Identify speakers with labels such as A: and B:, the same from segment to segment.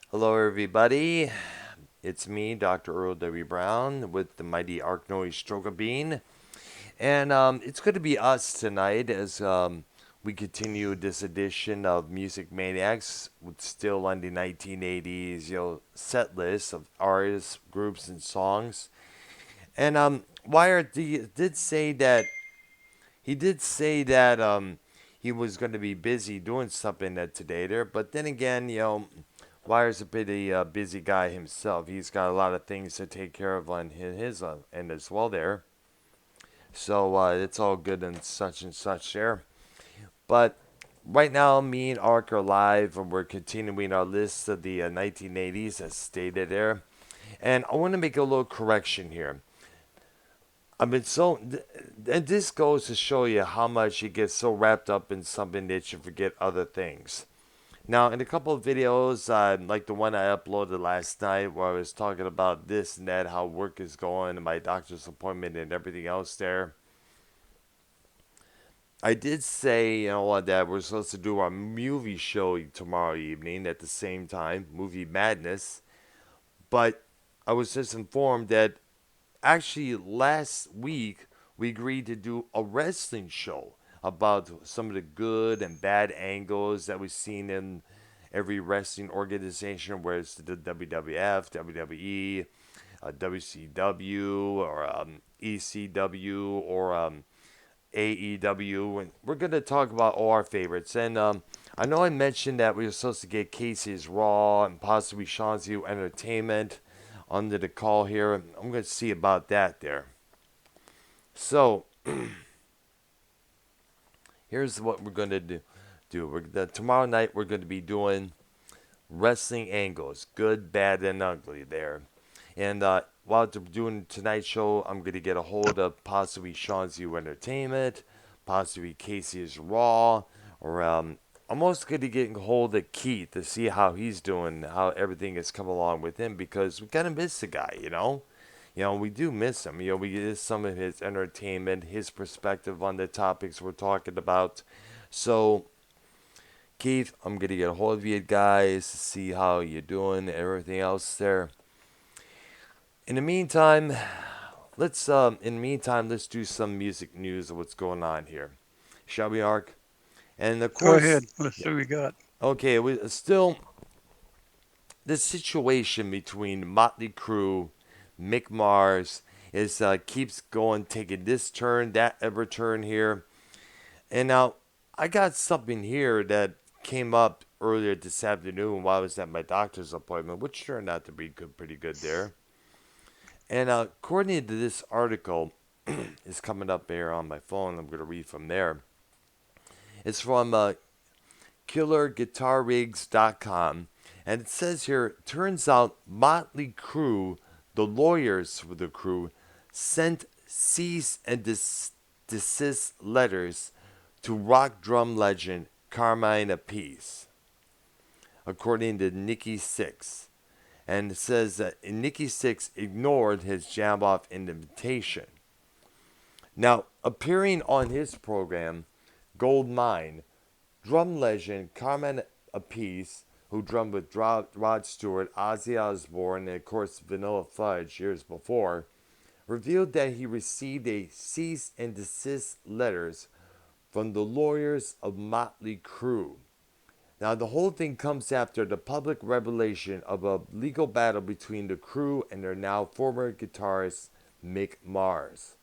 A: Hello, everybody. It's me, Dr. Earl W. Brown, with the mighty Arknoid Stroke Bean. And it's going to be us tonight as we continue this edition of Music Maniacs, with still on the 1980s set list of artists, groups, and songs. And Wyatt did say that he was going to be busy doing something that today there, but then again, Wire's a pretty busy guy himself. He's got a lot of things to take care of on his end as well there. So it's all good and such there. But right now, me and Ark are live, and we're continuing our list of the 1980s as stated there. And I want to make a little correction here. I've been and this goes to show you how much you get so wrapped up in something that you forget other things. Now, in a couple of videos, like the one I uploaded last night, where I was talking about this and that, how work is going, and my doctor's appointment, and everything else there, I did say, that we're supposed to do our movie show tomorrow evening at the same time, Movie Madness, but I was just informed that actually last week we agreed to do a wrestling show about some of the good and bad angles that we've seen in every wrestling organization, whether it's the WWF, WWE, WCW, or ECW, or AEW. And we're going to talk about all our favorites. And I know I mentioned that we were supposed to get Casey's Raw and possibly Sean's U Entertainment under the call here. I'm going to see about that there. So here's what we're going to do. Tomorrow night we're going to be doing wrestling angles, good, bad, and ugly there. And while I'm doing tonight's show, I'm going to get a hold of possibly Sean's U Entertainment, possibly Casey's Raw, or I'm also going to get a hold of Keith to see how he's doing, how everything has come along with him, because we kind of miss the guy, you know? We do miss him. We get some of his entertainment, his perspective on the topics we're talking about. So, Keith, I'm gonna get a hold of you guys to see how you're doing, everything else there. In the meantime, let's do some music news of what's going on here, shall we, Ark? And of
B: Go
A: course,
B: ahead. Let's see
A: yeah.
B: what we got.
A: Okay, we still the situation between Motley Crue, Mick Mars is keeps going, taking this turn, that ever turn here. And now I got something here that came up earlier this afternoon while I was at my doctor's appointment, which turned out to be good, pretty good there. And according to this article, is coming up here on my phone. I'm going to read from there. It's from killerguitarrigs.com. And it says here, turns out Motley Crue, the lawyers for the crew, sent cease and desist letters to rock drum legend Carmine Appice, according to Nikki Sixx. And it says that Nikki Sixx ignored his jam off invitation. Now, appearing on his program, Gold Mine, drum legend Carmine Appice, who drummed with Rod Stewart, Ozzy Osbourne, and of course Vanilla Fudge years before, revealed that he received a cease and desist letters from the lawyers of Motley Crue. Now, the whole thing comes after the public revelation of a legal battle between the crew and their now former guitarist, Mick Mars.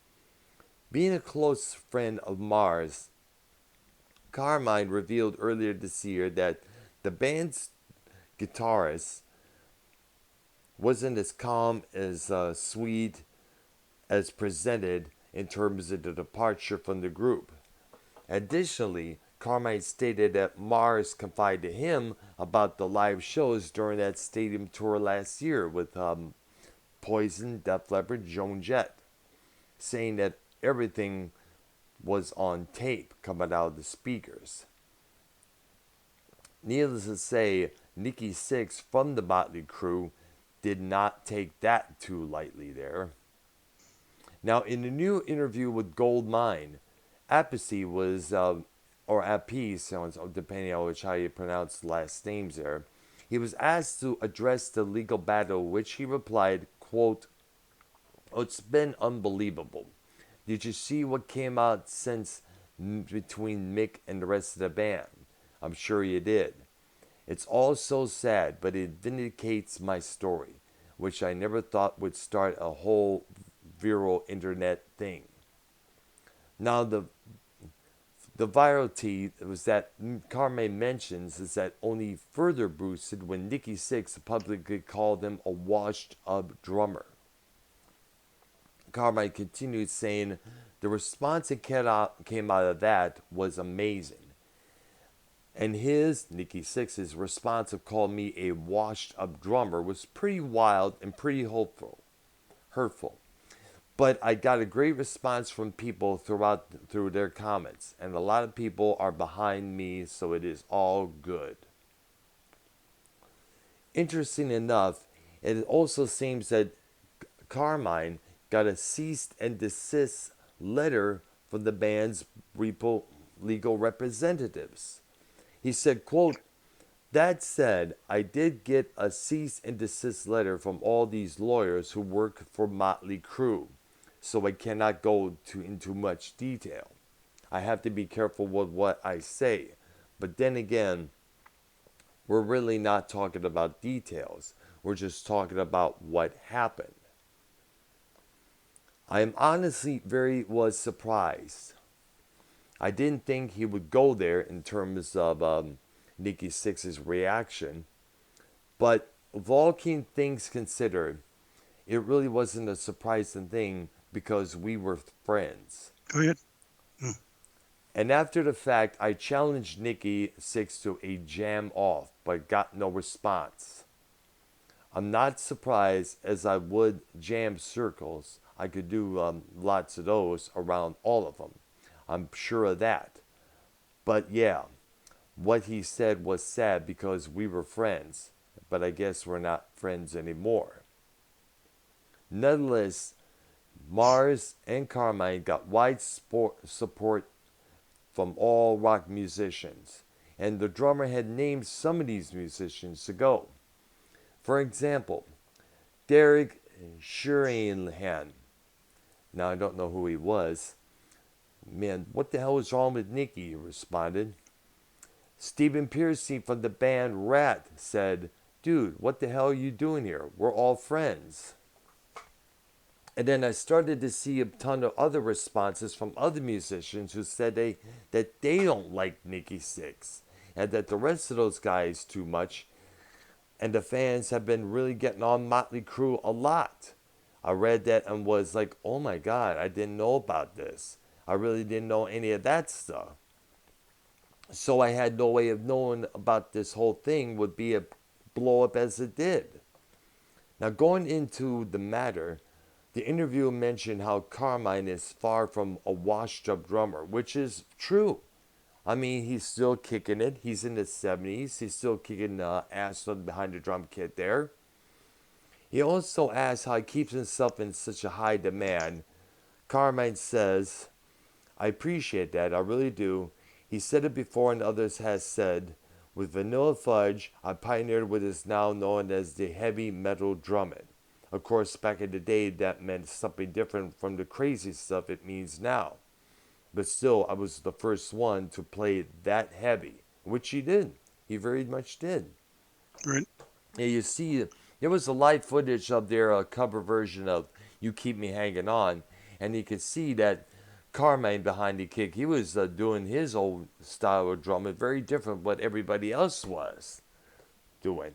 A: Being a close friend of Mars, Carmine revealed earlier this year that the band's guitarist wasn't as calm as sweet as presented in terms of the departure from the group. Additionally, Carmine stated that Mars confided to him about the live shows during that stadium tour last year with Poison, Def Leppard, Joan Jett, saying that everything was on tape coming out of the speakers. Needless to say, Nikki Sixx from the Motley Crue did not take that too lightly there. Now, in a new interview with Gold Mine, Appice was, or Appice, depending on how you pronounce the last names there, He was asked to address the legal battle, which he replied, quote, "Oh, it's been unbelievable. Did you see what came out since between Mick and the rest of the band? I'm sure you did. It's all so sad, but it vindicates my story, which I never thought would start a whole viral internet thing." Now, the virality was that Carmine mentions is that only further boosted when Nikki Sixx publicly called him a washed up drummer. Carmine continued saying the response that came out of that was amazing. And Nikki Sixx's response of calling me a washed up drummer was pretty wild and pretty hurtful. But I got a great response from people through their comments, and a lot of people are behind me, so it is all good. Interesting enough, it also seems that Carmine got a cease and desist letter from the band's legal representatives. He said, quote, "That said, I did get a cease and desist letter from all these lawyers who work for Motley Crue, so I cannot go into much detail. I have to be careful with what I say. But then again, we're really not talking about details. We're just talking about what happened." I am honestly was surprised. I didn't think he would go there in terms of Nikki Sixx's reaction. But of all things considered, it really wasn't a surprising thing because we were friends.
B: Go ahead.
A: And after the fact, I challenged Nikki Sixx to a jam off, but got no response. I'm not surprised, as I would jam circles. I could do lots of those around all of them. I'm sure of that. But yeah, what he said was sad because we were friends, but I guess we're not friends anymore. Nonetheless, Mars and Carmine got wide support from all rock musicians, and the drummer had named some of these musicians to go. For example, Derek Shanahan. Now, I don't know who he was. "Man, what the hell is wrong with Nikki?" he responded. Stephen Pearcy from the band Rat said, "Dude, what the hell are you doing here? We're all friends." And then I started to see a ton of other responses from other musicians who said that they don't like Nikki Sixx and that the rest of those guys too much. And the fans have been really getting on Motley Crue a lot. I read that and was like, oh my God, I didn't know about this. I really didn't know any of that stuff. So I had no way of knowing about this whole thing would be a blow up as it did. Now, going into the matter, the interview mentioned how Carmine is far from a washed up drummer, which is true. I mean, he's still kicking it. He's in his 70s. He's still kicking ass behind the drum kit there. He also asks how he keeps himself in such a high demand. Carmine says, "I appreciate that. I really do. He said it before and others has said. With Vanilla Fudge, I pioneered what is now known as the heavy metal drumming. Of course, back in the day, that meant something different from the crazy stuff it means now. But still, I was the first one to play that heavy," which he did. He very much did.
B: Right.
A: Yeah, you see, there was a live footage of their cover version of "You Keep Me Hanging On," and you could see that Carmine behind the kick, he was doing his old style of drumming, very different what everybody else was doing.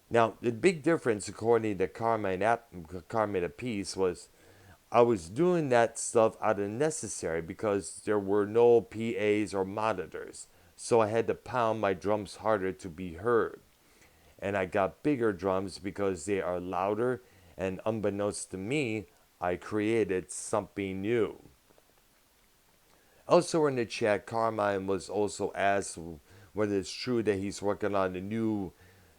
A: Now, the big difference, according to Carmine Apiece, was I was doing that stuff out of necessary because there were no PAs or monitors, so I had to pound my drums harder to be heard. And I got bigger drums because they are louder, and unbeknownst to me, I created something new. Also in the chat, Carmine was also asked whether it's true that he's working on a new,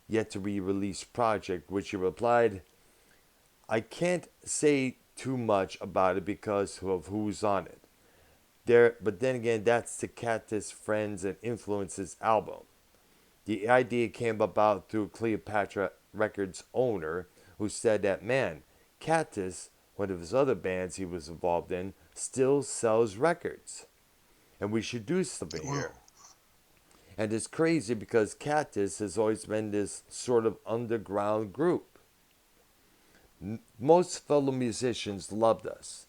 A: yet to be released project, which he replied, "I can't say too much about it because of who's on it. But then again, that's the Cactus Friends and Influences album. The idea came about through Cleopatra Records owner who said that, man, Cactus, one of his other bands he was involved in, still sells records. And we should do something
B: Well,
A: here. And it's crazy because Cactus has always been this sort of underground group. Most fellow musicians loved us,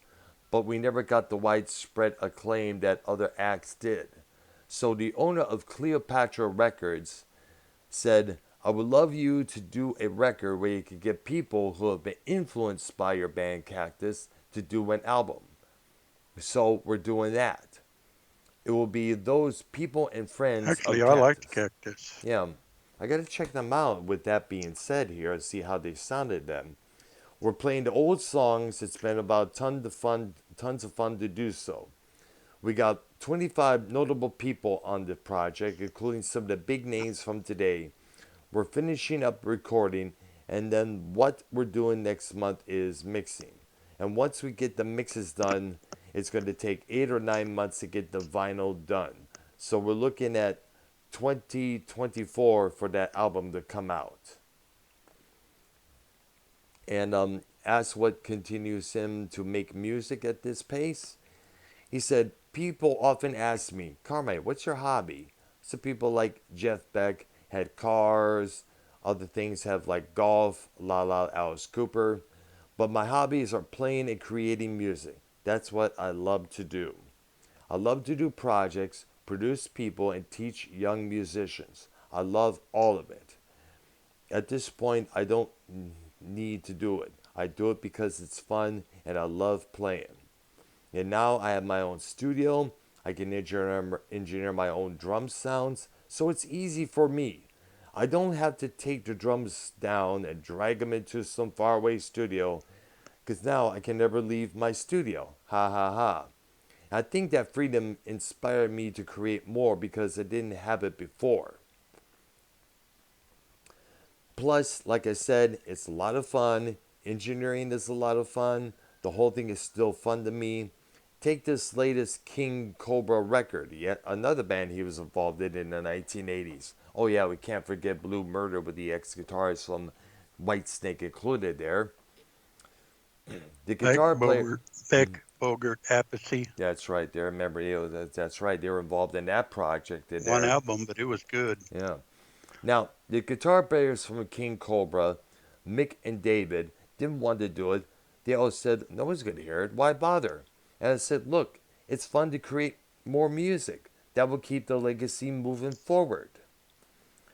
A: but we never got the widespread acclaim that other acts did. So the owner of Cleopatra Records said, I would love you to do a record where you could get people who have been influenced by your band Cactus to do an album. So we're doing that. It will be those people and friends
B: actually,
A: of
B: I liked
A: Cactus.
B: Cactus.
A: Yeah, I gotta check them out with that being said here and see how they sounded then. We're playing the old songs. It's been about tons of fun to do so. We got 25 notable people on the project, including some of the big names from today. We're finishing up recording, and then what we're doing next month is mixing. And once we get the mixes done, it's going to take 8 or 9 months to get the vinyl done. So we're looking at 2024 for that album to come out. And asked what continues him to make music at this pace. He said, people often ask me, Carmine, what's your hobby? So people like Jeff Beck had cars, other things have like golf, Alice Cooper. But my hobbies are playing and creating music. That's what I love to do. I love to do projects, produce people, and teach young musicians. I love all of it. At this point, I don't need to do it. I do it because it's fun and I love playing. And now I have my own studio. I can engineer my own drum sounds, so it's easy for me. I don't have to take the drums down and drag them into some faraway studio, because now I can never leave my studio. Ha ha ha. I think that freedom inspired me to create more because I didn't have it before. Plus, like I said, it's a lot of fun. Engineering is a lot of fun. The whole thing is still fun to me. Take this latest King Cobra record, yet another band he was involved in the 1980s. Oh, yeah, we can't forget Blue Murder with the ex guitarist from Whitesnake included there. The
B: Beck
A: guitar player.
B: Bogart, Beck Bogart Apathy.
A: That's right. They remember. That's right. They were involved in that project in
B: One
A: there.
B: album, but it was good.
A: Yeah. Now, the guitar players from King Cobra, Mick and David, didn't want to do it. They all said, no one's going to hear it. Why bother? And I said, look, it's fun to create more music. That will keep the legacy moving forward.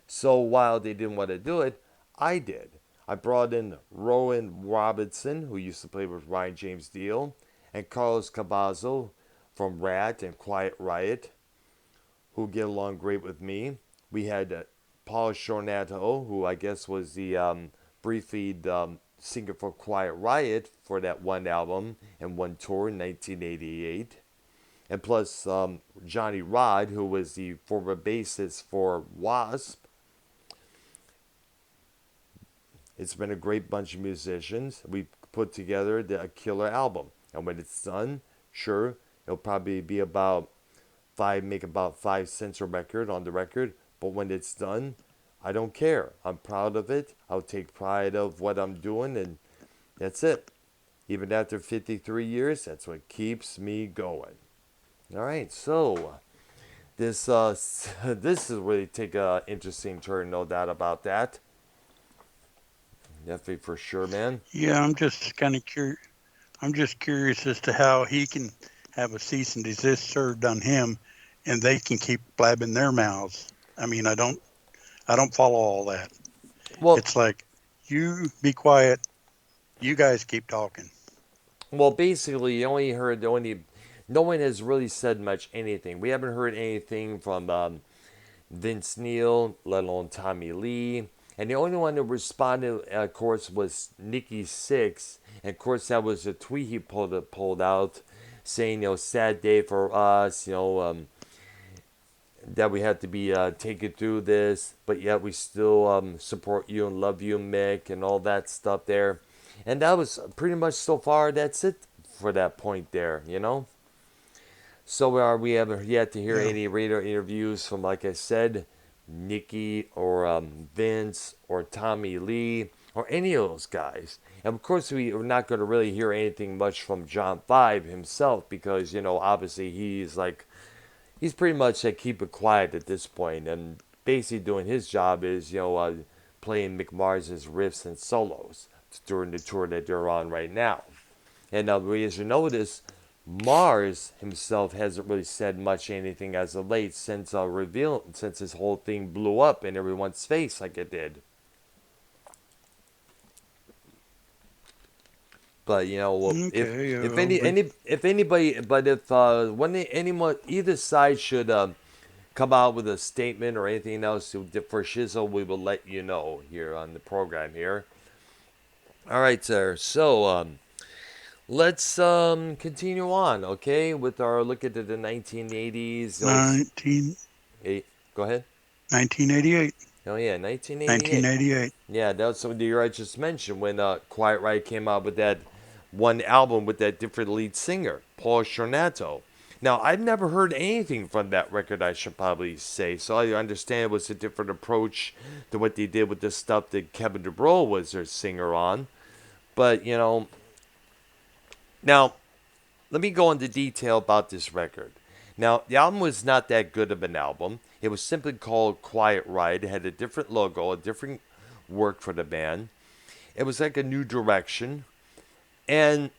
A: So while they didn't want to do it, I did. I brought in Rowan Robinson, who used to play with Ryan James Dio, and Carlos Cavazo from Rat and Quiet Riot, who get along great with me. We had Paul Shornato, who I guess was the briefly singer for Quiet Riot for that one album and one tour in 1988. And plus Johnny Rod, who was the former bassist for Wasp. It's been a great bunch of musicians. We put together a killer album. And when it's done, sure, it'll probably be make about 5 cents a record on the record. But when it's done, I don't care. I'm proud of it. I'll take pride of what I'm doing, and that's it. Even after 53 years, that's what keeps me going. All right, so this is really take a interesting turn, no doubt about that. Definitely for sure, man.
B: Yeah, I'm just kind of curious. I'm just curious as to how he can have a cease and desist served on him, and they can keep blabbing their mouths. I mean, I don't follow all that.
A: Well,
B: It's like, you be quiet. You guys keep talking.
A: basically, you only heard the only. No one has really said much anything. We haven't heard anything from Vince Neil, let alone Tommy Lee. And the only one that responded, of course, was Nikki Six. And of course, that was a tweet he pulled out saying, sad day for us, that we had to be taken through this, but yet we still support you and love you, Mick, and all that stuff there. And that was pretty much so far, that's it for that point there. So we haven't yet to hear
B: Yeah.
A: any radio interviews from, like I said, Nicky or Vince or Tommy Lee or any of those guys. And of course, we're not going to really hear anything much from John Five himself because, obviously he's pretty much like keep it quiet at this point and basically doing his job is, playing Mick Mars's riffs and solos during the tour that they're on right now. And as you notice, Mars himself hasn't really said much anything as of late since his whole thing blew up in everyone's face like it did. But
B: Okay,
A: if
B: well, we,
A: if anybody, but if when anyone either side should come out with a statement or anything else for Shizzle, we will let you know here on the program here. All right, sir. So let's continue on, okay, with our look at the 1980s. Those
B: 19,
A: eight. Go ahead.
B: 1988.
A: Oh yeah, 1988.
B: 1988.
A: Yeah, that's what the year I just mentioned when Quiet Riot came out with that one album with that different lead singer, Paul Shornato. Now, I've never heard anything from that record, I should probably say, so I understand it was a different approach to what they did with the stuff that Kevin DuBrow was their singer on. But, now, let me go into detail about this record. Now, the album was not that good of an album. It was simply called Quiet Riot. It had a different logo, a different work for the band. It was like a new direction. And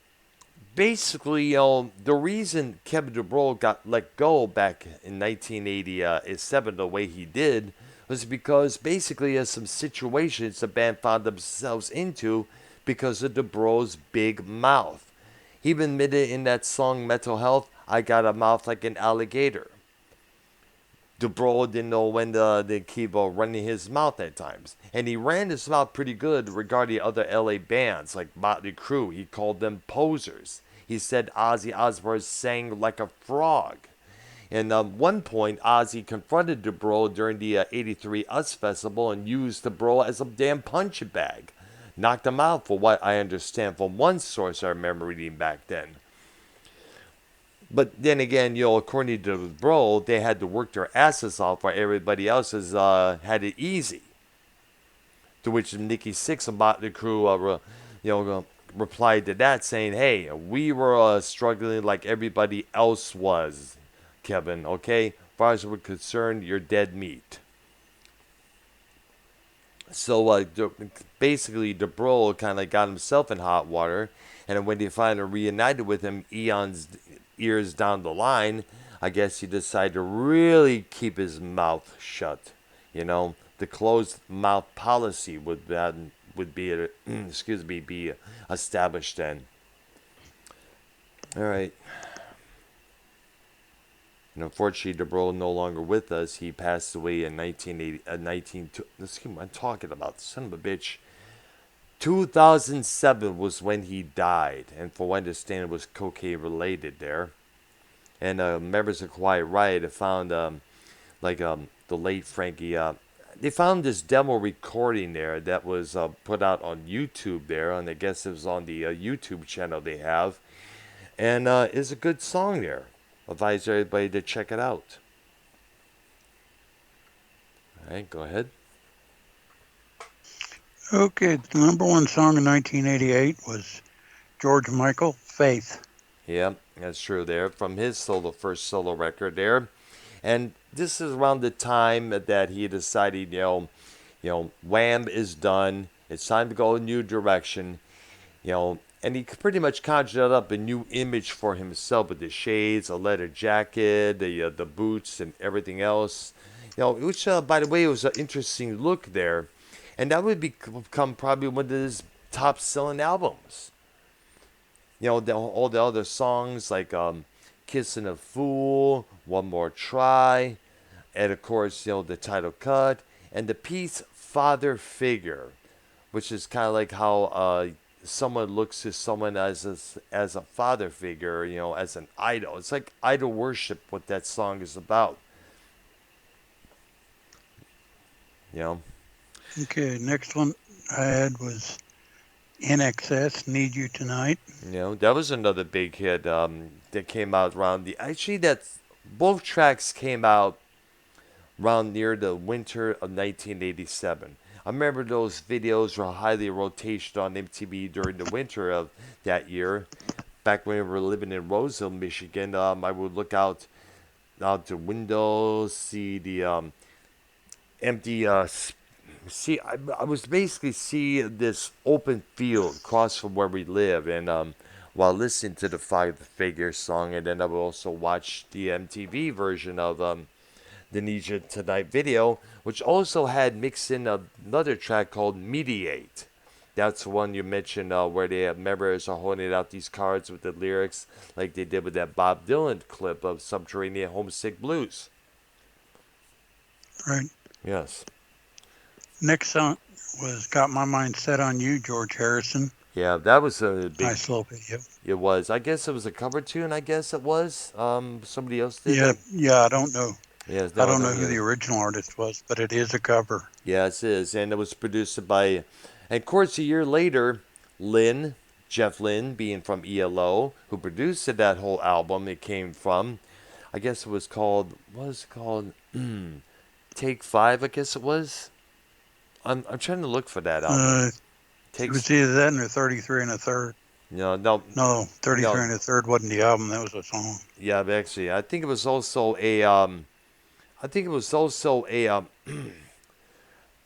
A: basically, the reason Kevin DuBrow got let go back in 1987 the way he did was because basically of some situations the band found themselves into because of DuBrow's big mouth. He even admitted in that song Mental Health, I got a mouth like an alligator. DuBrow didn't know when to keep running his mouth at times. And he ran his mouth pretty good regarding other LA bands like Motley Crue. He called them posers. He said Ozzy Osbourne sang like a frog. And at one point, Ozzy confronted DuBrow during the '83 US Festival and used DuBrow as a damn punching bag. Knocked him out for what I understand from one source I remember reading back then. But then again, according to the bro, they had to work their asses off while everybody else had it easy. To which Nikki Sixx and Motley Crue, replied to that saying, "Hey, we were struggling like everybody else was, Kevin. Okay, as far as we're concerned, you're dead meat." So basically, DuBrow kind of got himself in hot water, and when they finally reunited with him eons years down the line, I guess he decided to really keep his mouth shut. The closed mouth policy would be excuse me be established then. All right. And unfortunately, DuBrow no longer with us. He passed away in 1980. Excuse me, I'm talking about son of a bitch. 2007 was when he died, and for what I understand, it was cocaine related there. And members of Quiet Riot have found, the late Frankie. They found this demo recording there that was put out on YouTube there, and I guess it was on the YouTube channel they have, and it's a good song there. Advise everybody to check it out. All right, go ahead.
B: Okay, the number one song in 1988 was George Michael, Faith.
A: Yeah, that's true there. From his first solo record there. And this is around the time that he decided, Wham is done. It's time to go a new direction. And he pretty much conjured up a new image for himself with the shades, a leather jacket, the boots, and everything else. Which, by the way, was an interesting look there. And that would become probably one of his top selling albums. All the other songs like Kissing a Fool, One More Try, and of course, the title cut, and the piece Father Figure, which is kind of like how someone looks to someone as a father figure, as an idol. It's like idol worship, what that song is about.
B: Okay, next one I had was NXS, Need You Tonight.
A: That was another big hit that came out around actually, both tracks came out around near the winter of 1987. I remember those videos were highly rotated on MTV during the winter of that year. Back when we were living in Roseville, Michigan, I would look out the windows, see the empty see I was basically see this open field across from where we live, and while listening to the Five Figure song, and then I would also watch the MTV version of the Need You Tonight video, which also had mixed in another track called Mediate. That's the one you mentioned where the members are holding out these cards with the lyrics like they did with that Bob Dylan clip of Subterranean Homesick Blues.
B: Right.
A: Yes.
B: Next song was "Got My Mind Set on You," George Harrison.
A: Yeah, that was a big.
B: Nice little video.
A: It was. I guess it was a cover tune. I guess it was. Somebody else did
B: Yeah,
A: it.
B: yeah. I don't know.
A: Yes,
B: I
A: no,
B: don't
A: no,
B: know who
A: no.
B: the original artist was, but it is a cover.
A: Yes, it is, and it was produced by, and of course, a year later, Jeff Lynne, being from ELO, who produced that whole album. It came from, I guess it was called. What was it called? Take Five. I guess it was. I'm trying to look for that album.
B: It
A: Takes.
B: was either that or 33 and a third.
A: No, no,
B: No, 33
A: no.
B: and a third wasn't the album. That was a song.
A: Yeah, but actually, I think it was also a. I think it was also a. Let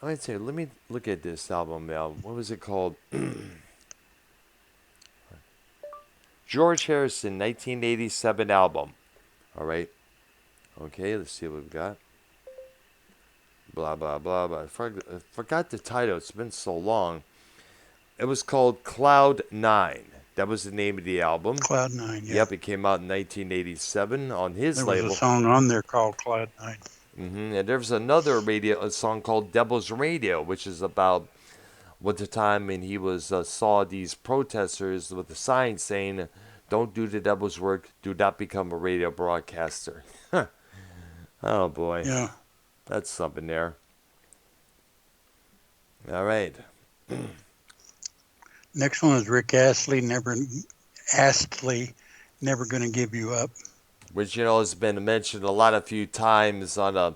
A: me say. Let me look at this album now. What was it called? George Harrison, 1987 album. All right. Okay, let's see what we've got. Blah blah blah blah. I forgot the title. It's been so long. It was called Cloud Nine. That was the name of the album.
B: Cloud Nine, yeah.
A: Yep, it came out in 1987 on his
B: There was
A: label.
B: a song on there called Cloud Nine.
A: And there was another a song called Devil's Radio, which is about what the time when he was saw these protesters with a sign saying, "Don't do the devil's work. Do not become a radio broadcaster." Oh boy,
B: Yeah.
A: that's something there. All right.
B: Next one is Rick Astley, Never Gonna Give You Up.
A: Which has been mentioned a few times on a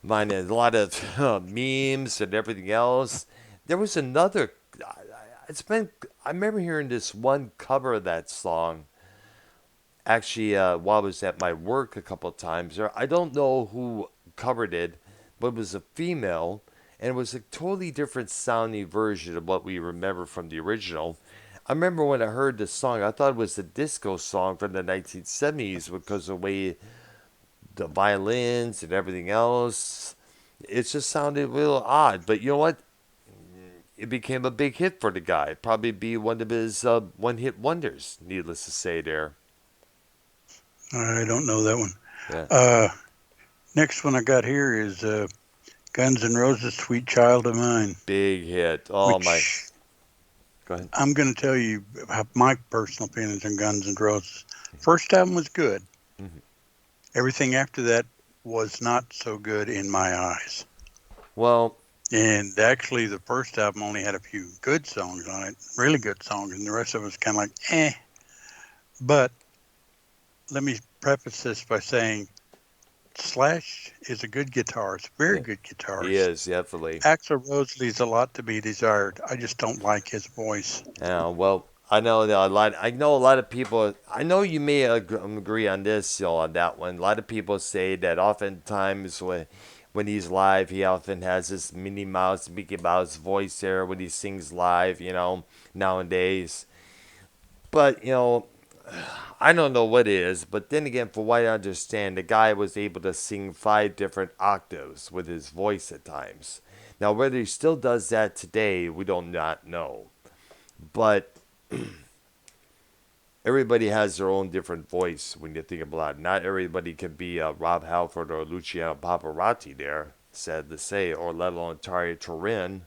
A: lot of memes and everything else. There was another. I remember hearing this one cover of that song. Actually, while I was at my work a couple of times, I don't know who covered it, but it was a female, and it was a totally different sounding version of what we remember from the original. I remember when I heard the song, I thought it was a disco song from the 1970s because of the way the violins and everything else. It just sounded a little odd, but you know what? It became a big hit for the guy. Probably be one of his one-hit wonders. Needless to say, there.
B: I don't know that one.
A: Yeah.
B: Next one I got here is Guns N' Roses' "Sweet Child of Mine."
A: Big hit. Oh
B: which
A: my. Go ahead.
B: I'm going to tell you my personal opinions on Guns N' Roses. First album was good.
A: Mm-hmm.
B: Everything after that was not so good in my eyes.
A: Well,
B: and actually the first album only had a few good songs on it, really good songs, and the rest of it was kind of like, eh. But let me preface this by saying Slash is a good guitarist, very good guitarist.
A: He is, definitely.
B: Axl Rose leaves a lot to be desired. I just don't like his voice.
A: Yeah, well, I know that a lot. I know a lot of people. I know you may agree on this, on that one. A lot of people say that oftentimes when he's live, he often has this Minnie Mouse, Mickey Mouse voice there when he sings live. Nowadays. But I don't know what it is, but then again, for what I understand, the guy was able to sing 5 different octaves with his voice at times. Now, whether he still does that today, we do not know. But everybody has their own different voice when you think about it. Not everybody can be Rob Halford or Luciano Pavarotti there, sad to say, or let alone Tarja Turin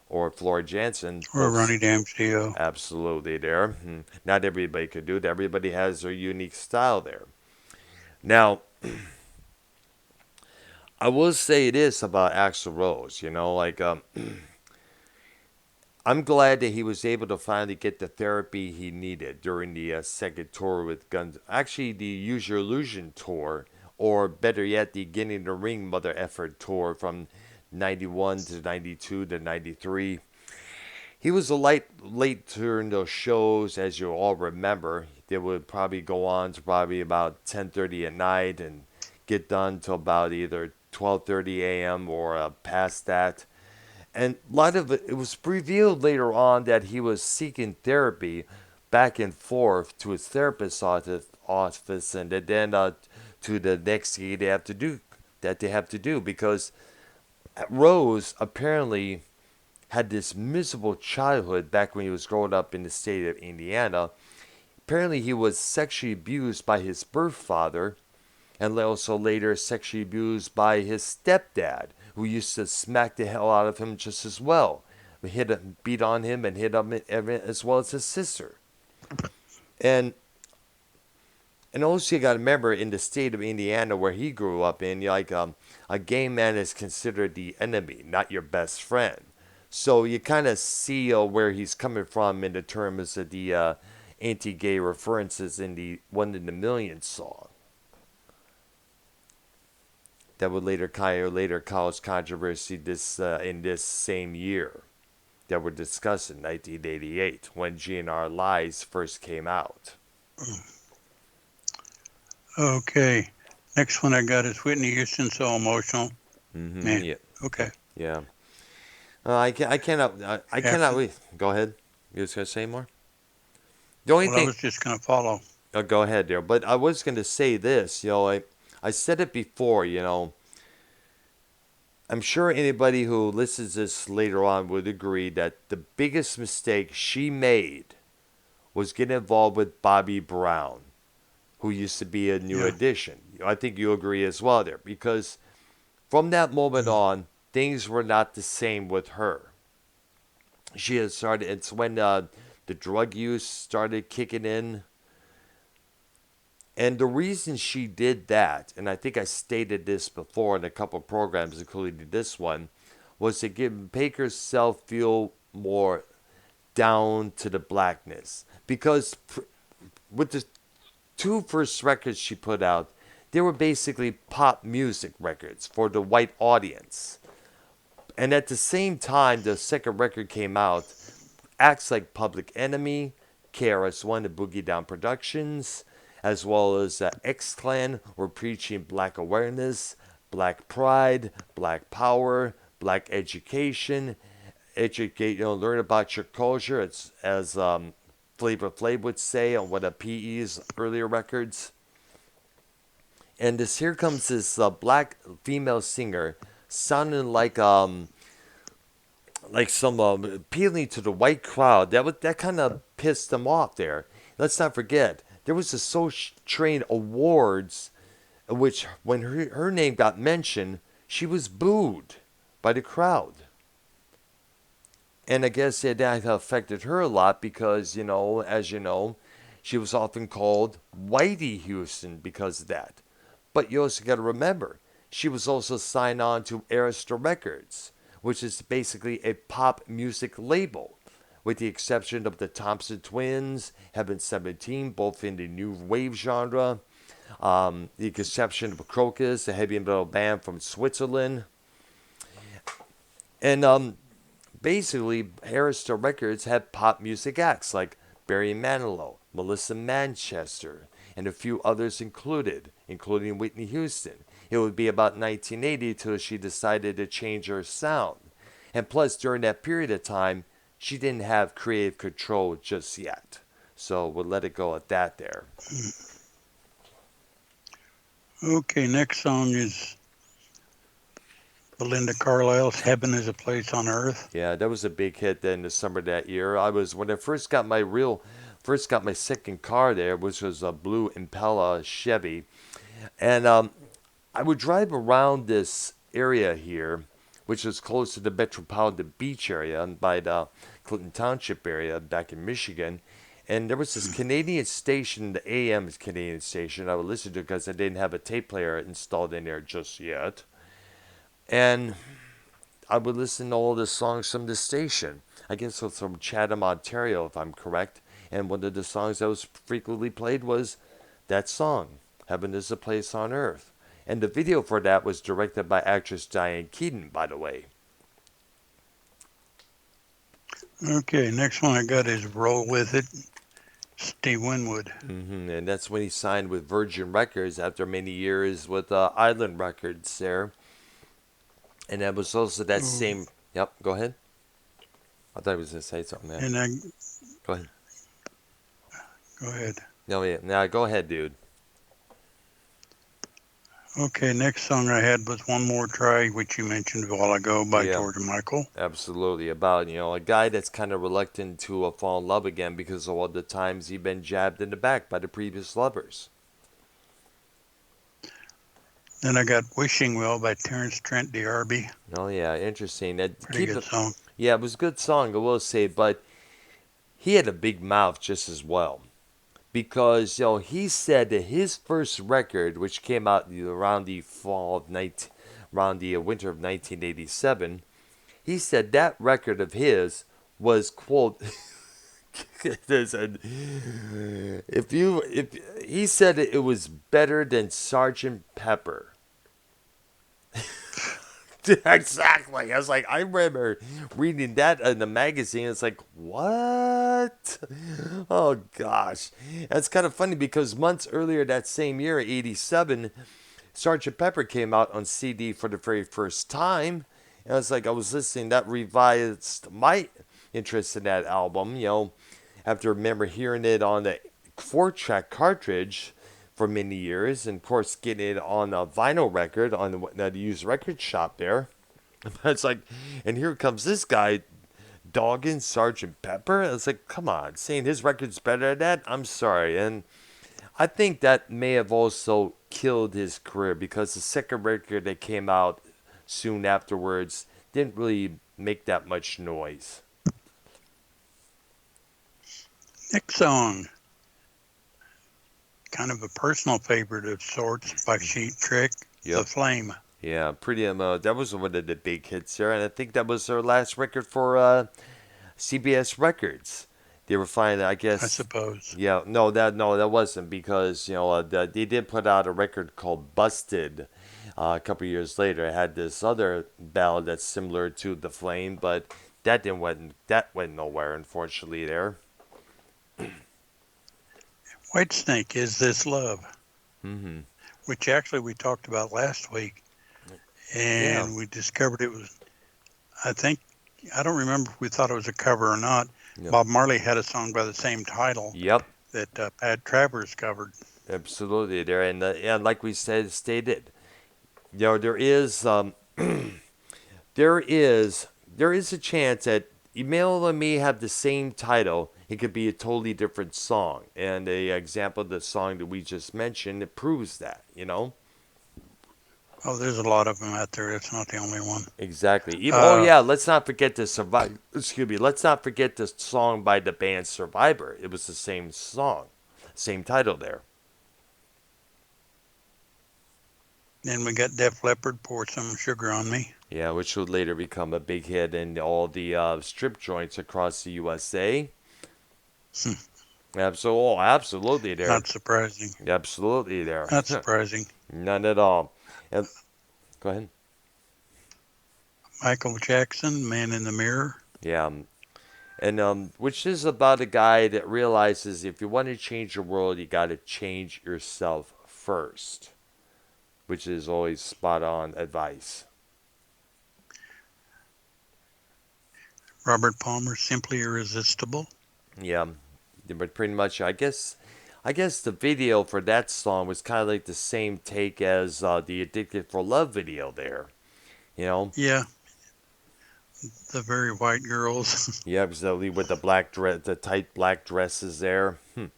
A: or Floor Jansen.
B: Or Ronnie James Dio.
A: Absolutely there. Not everybody could do it. Everybody has their unique style there. Now, I will say this about Axl Rose, I'm glad that he was able to finally get the therapy he needed during the second tour with Guns. Actually, the Use Your Illusion tour or better yet, the Getting in the Ring Mother Effort tour from 91 to 92 to 93. He was a late during those shows, as you all remember. They would probably go on to probably about 10:30 at night and get done till about either 12:30 a.m. or past that. And a lot of it was revealed later on that he was seeking therapy back and forth to his therapist's office, and then to the next gig they have to do because Rose apparently had this miserable childhood back when he was growing up in the state of Indiana. Apparently, he was sexually abused by his birth father and also later sexually abused by his stepdad, who used to smack the hell out of him just as well. Beat on him and hit him as well as his sister. And and also you got to remember in the state of Indiana where he grew up in, a gay man is considered the enemy, not your best friend. So you kind of see where he's coming from in the terms of the anti-gay references in the "One in a Million" song that would later cause controversy in this same year that we're discussing, 1988, when GNR Lies first came out.
B: Okay. Next one I got is Whitney Houston, So Emotional. Man.
A: Yeah.
B: Okay.
A: Yeah. I cannot. I cannot. Wait. Go ahead. You was gonna say more. The only
B: Well, I
A: thing.
B: was just going to follow.
A: Go ahead there. But I was gonna say this. I said it before. I'm sure anybody who listens to this later on would agree that the biggest mistake she made was getting involved with Bobby Brown, who used to be a New
B: Yeah.
A: Edition. I think you agree as well there, because from that moment on, things were not the same with her. She had started. It's when the drug use started kicking in, and the reason she did that, and I think I stated this before in a couple of programs, including this one, was to make herself feel more down to the blackness. Because with the two first records she put out, they were basically pop music records for the white audience. And at the same time, the second record came out, acts like Public Enemy, KRS-One and Boogie Down Productions, as well as X-Clan were preaching black awareness, black pride, black power, black education, learn about your culture. It's as Flavor Flav would say on one of PE's earlier records. And here comes this black female singer sounding like some appealing to the white crowd. That kind of pissed them off there. Let's not forget there was the Soul Train Awards, in which when her name got mentioned, she was booed by the crowd. And I guess that affected her a lot because, as you know, she was often called Whitey Houston because of that. But you also got to remember, she was also signed on to Arista Records, which is basically a pop music label, with the exception of the Thompson Twins, Heaven 17, both in the new wave genre, the exception of Crocus, a heavy metal band from Switzerland. And basically, Arista Records had pop music acts like Barry Manilow, Melissa Manchester, and a few others including Whitney Houston. It would be about 1980 till she decided to change her sound. And plus, during that period of time, she didn't have creative control just yet. So we'll let it go at that there.
B: Okay, next song is Belinda Carlisle's Heaven is a Place on Earth.
A: Yeah, that was a big hit in the summer that year. When I first got my second car there, which was a blue Impala Chevy, and I would drive around this area here, which is close to the Metropolitan Beach area and by the Clinton Township area back in Michigan. And there was this Canadian station, the AM Canadian station, I would listen to because I didn't have a tape player installed in there just yet. And I would listen to all the songs from the station. I guess it was from Chatham, Ontario, if I'm correct. And one of the songs that was frequently played was that song, Heaven is a Place on Earth. And the video for that was directed by actress Diane Keaton, by the way.
B: Okay, next one I got is Roll With It, Steve Winwood.
A: And that's when he signed with Virgin Records after many years with Island Records there. And that was also that
B: Ooh.
A: same. Yep, go ahead. I thought he was going to say something there.
B: And I,
A: Go ahead.
B: go ahead.
A: No, yeah. Now go ahead, dude.
B: Okay, next song I had was One More Try, which you mentioned a while ago by
A: Yeah.
B: George Michael.
A: Absolutely. About, a guy that's kind of reluctant to fall in love again because of all the times he'd been jabbed in the back by the previous lovers.
B: Then I got Wishing Well by Terrence Trent D'Arby.
A: Oh, yeah. Interesting.
B: Pretty good song.
A: Yeah, it was a good song, I will say, but he had a big mouth just as well. Because, he said that his first record, which came out around the around the winter of 1987, he said that record of his was, quote, if he said it was better than Sergeant Pepper. Exactly. I was like, I remember reading that in the magazine. It's like, what? Oh gosh, that's kind of funny because months earlier that same year, '87, Sergeant Pepper came out on CD for the very first time. And I was like, I was listening. That revised my interest in that album. After I remember hearing it on the 4-track cartridge for many years, and of course getting it on a vinyl record on the used record shop there. It's like, and here comes this guy dogging Sergeant Pepper. It's like, come on, saying his record's better than that. I'm sorry, and I think that may have also killed his career because the second record that came out soon afterwards didn't really make that much noise.
B: Next song, kind of a personal favorite of sorts by Sheep Trick,
A: Yep.
B: The Flame.
A: Yeah, pretty. That was one of the big hits there, and I think that was their last record for CBS Records. They were finding, I guess.
B: I suppose.
A: Yeah, no, that wasn't because they did put out a record called Busted a couple years later. It had this other ballad that's similar to The Flame, but that went nowhere, unfortunately. There.
B: Whitesnake, Is This Love?
A: Mm-hmm.
B: Which actually we talked about last week. And we discovered it was, I don't remember if we thought it was a cover or not.
A: No.
B: Bob Marley had a song by the same title.
A: Yep.
B: That Pat Travers covered.
A: Absolutely, there, and like we stated, there is there is a chance that Email and Me have the same title. It could be a totally different song, and a example of the song that we just mentioned it proves that.
B: Oh, there's a lot of them out there. It's not the only one.
A: Exactly. Let's not forget the Survive. Excuse me. Let's not forget the song by the band Survivor. It was the same song, same title there.
B: Then we got Def Leppard, Pour Some Sugar on Me.
A: Yeah, which would later become a big hit in all the strip joints across the USA. Absolutely there.
B: Not surprising.
A: Absolutely there.
B: Not surprising.
A: None at all. And, go ahead.
B: Michael Jackson, Man in the Mirror.
A: Yeah. And which is about a guy that realizes if you want to change the world, you got to change yourself first, which is always spot on advice.
B: Robert Palmer, Simply Irresistible.
A: Yeah, but pretty much, I guess the video for that song was kind of like the same take as the Addicted for Love video there,
B: Yeah. The very white girls.
A: Yeah, absolutely, with the tight black dresses there. And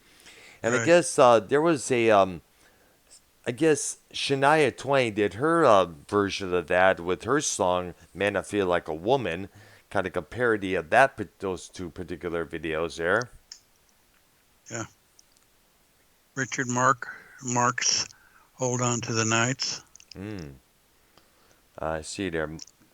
B: Right.
A: I guess there was I guess Shania Twain did her version of that with her song "Man, I Feel Like a Woman," kind of a parody of those two particular videos there.
B: Yeah. Richard Marx, Hold On to the Nights.
A: I see there.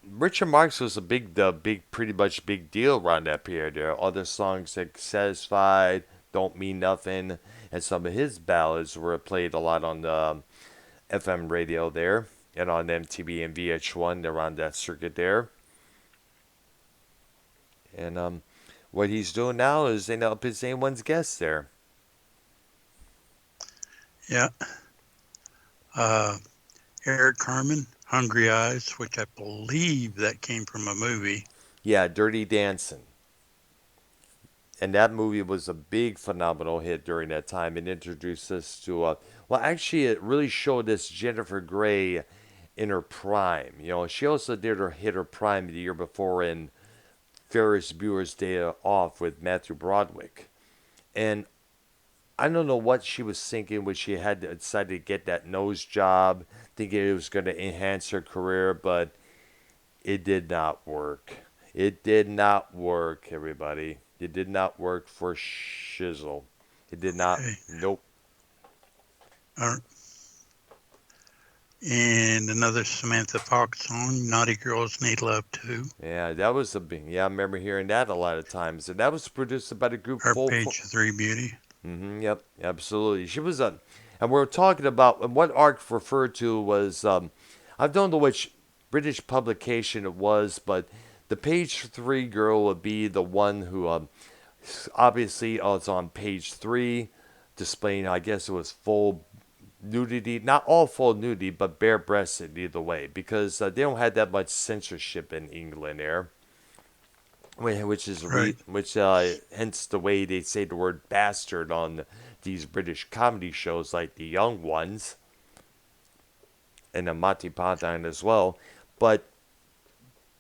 A: Richard Marx was pretty much big deal around that period. There are other songs like "Satisfied," "Don't Mean Nothing," and some of his ballads were played a lot on the FM radio there, and on MTV and VH1 around that circuit there. And what he's doing now is end up as anyone's guest there.
B: Yeah. Uh, Eric Carmen, Hungry Eyes, which I believe that came from a movie.
A: Yeah, Dirty Dancing. And that movie was a big phenomenal hit during that time. It introduced us to well, actually it really showed us Jennifer Grey in her prime. You know, she also did her hit her prime the year before in Ferris Bueller's Day Off with Matthew Broderick. And I don't know what she was thinking when she had decided to get that nose job, thinking it was going to enhance her career, but it did not work. It did not work, everybody. It did not work for Shizzle. It did not.
B: Okay.
A: Nope.
B: Uh, and another Samantha Fox song, Naughty Girls Need Love Too.
A: Yeah, that was a big. Yeah, I remember hearing that a lot of times. And that was produced by the group
B: Her
A: Full.
B: Page 3 Beauty.
A: Yep, absolutely. She was a. And we're talking about. And what ARC referred to was. I don't know which British publication it was, but the page 3 girl would be the one who. Obviously, it's on page 3, displaying, I guess it was full nudity, not all full nudity, but bare breasted either way, because they don't have that much censorship in England there, which is
B: Right.
A: which hence the way they say the word bastard on these British comedy shows like The Young Ones and the Monty Python as well. But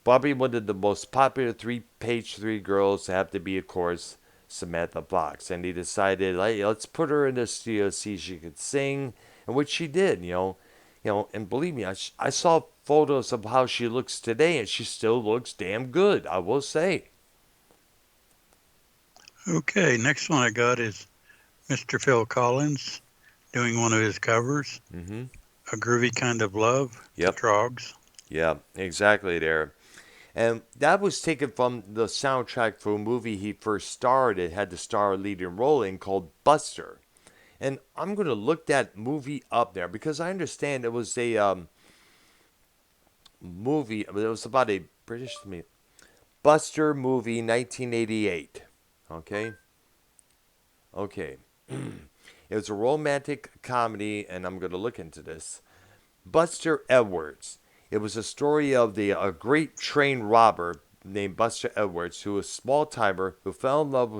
A: probably one of the most popular page 3 girls have to be, of course, Samantha Fox. And he decided, like, let's put her in the studio, see if she could sing, and which she did, and believe me, I saw photos of how she looks today, and she still looks damn good, I will say.
B: Okay, next one I got is Mr. Phil Collins doing one of his covers,
A: Mm-hmm.
B: A Groovy Kind of Love, The
A: Yep.
B: Trogs.
A: Yeah, exactly there. And that was taken from the soundtrack for a movie he first starred. It had the star leading role in called Buster. And I'm going to look that movie up there because I understand it was a movie. It was about a British Buster movie, 1988. Okay, okay. It was a romantic comedy, and I'm going to look into this. Buster Edwards. It was a story of a great train robber named Buster Edwards, who was a small timer who fell in love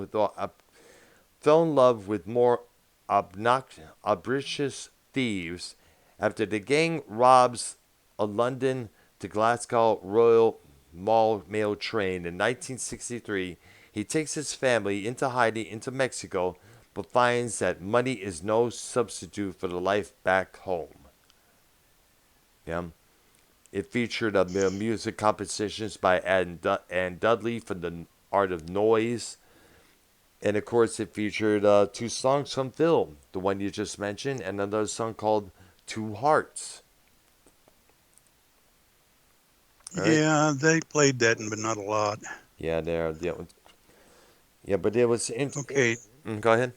A: with more obnoxious thieves after the gang robs a London to Glasgow Royal Mall Mail train in 1963. He takes his family into hiding into Mexico, but finds that money is no substitute for the life back home. Yeah. It featured music compositions by Ann Dudley from the Art of Noise. And of course, it featured 2 songs from film, the one you just mentioned, and another song called Two Hearts. All right.
B: Yeah, they played that, but not a lot.
A: Yeah, there. Yeah, but it was.
B: Okay.
A: Go ahead.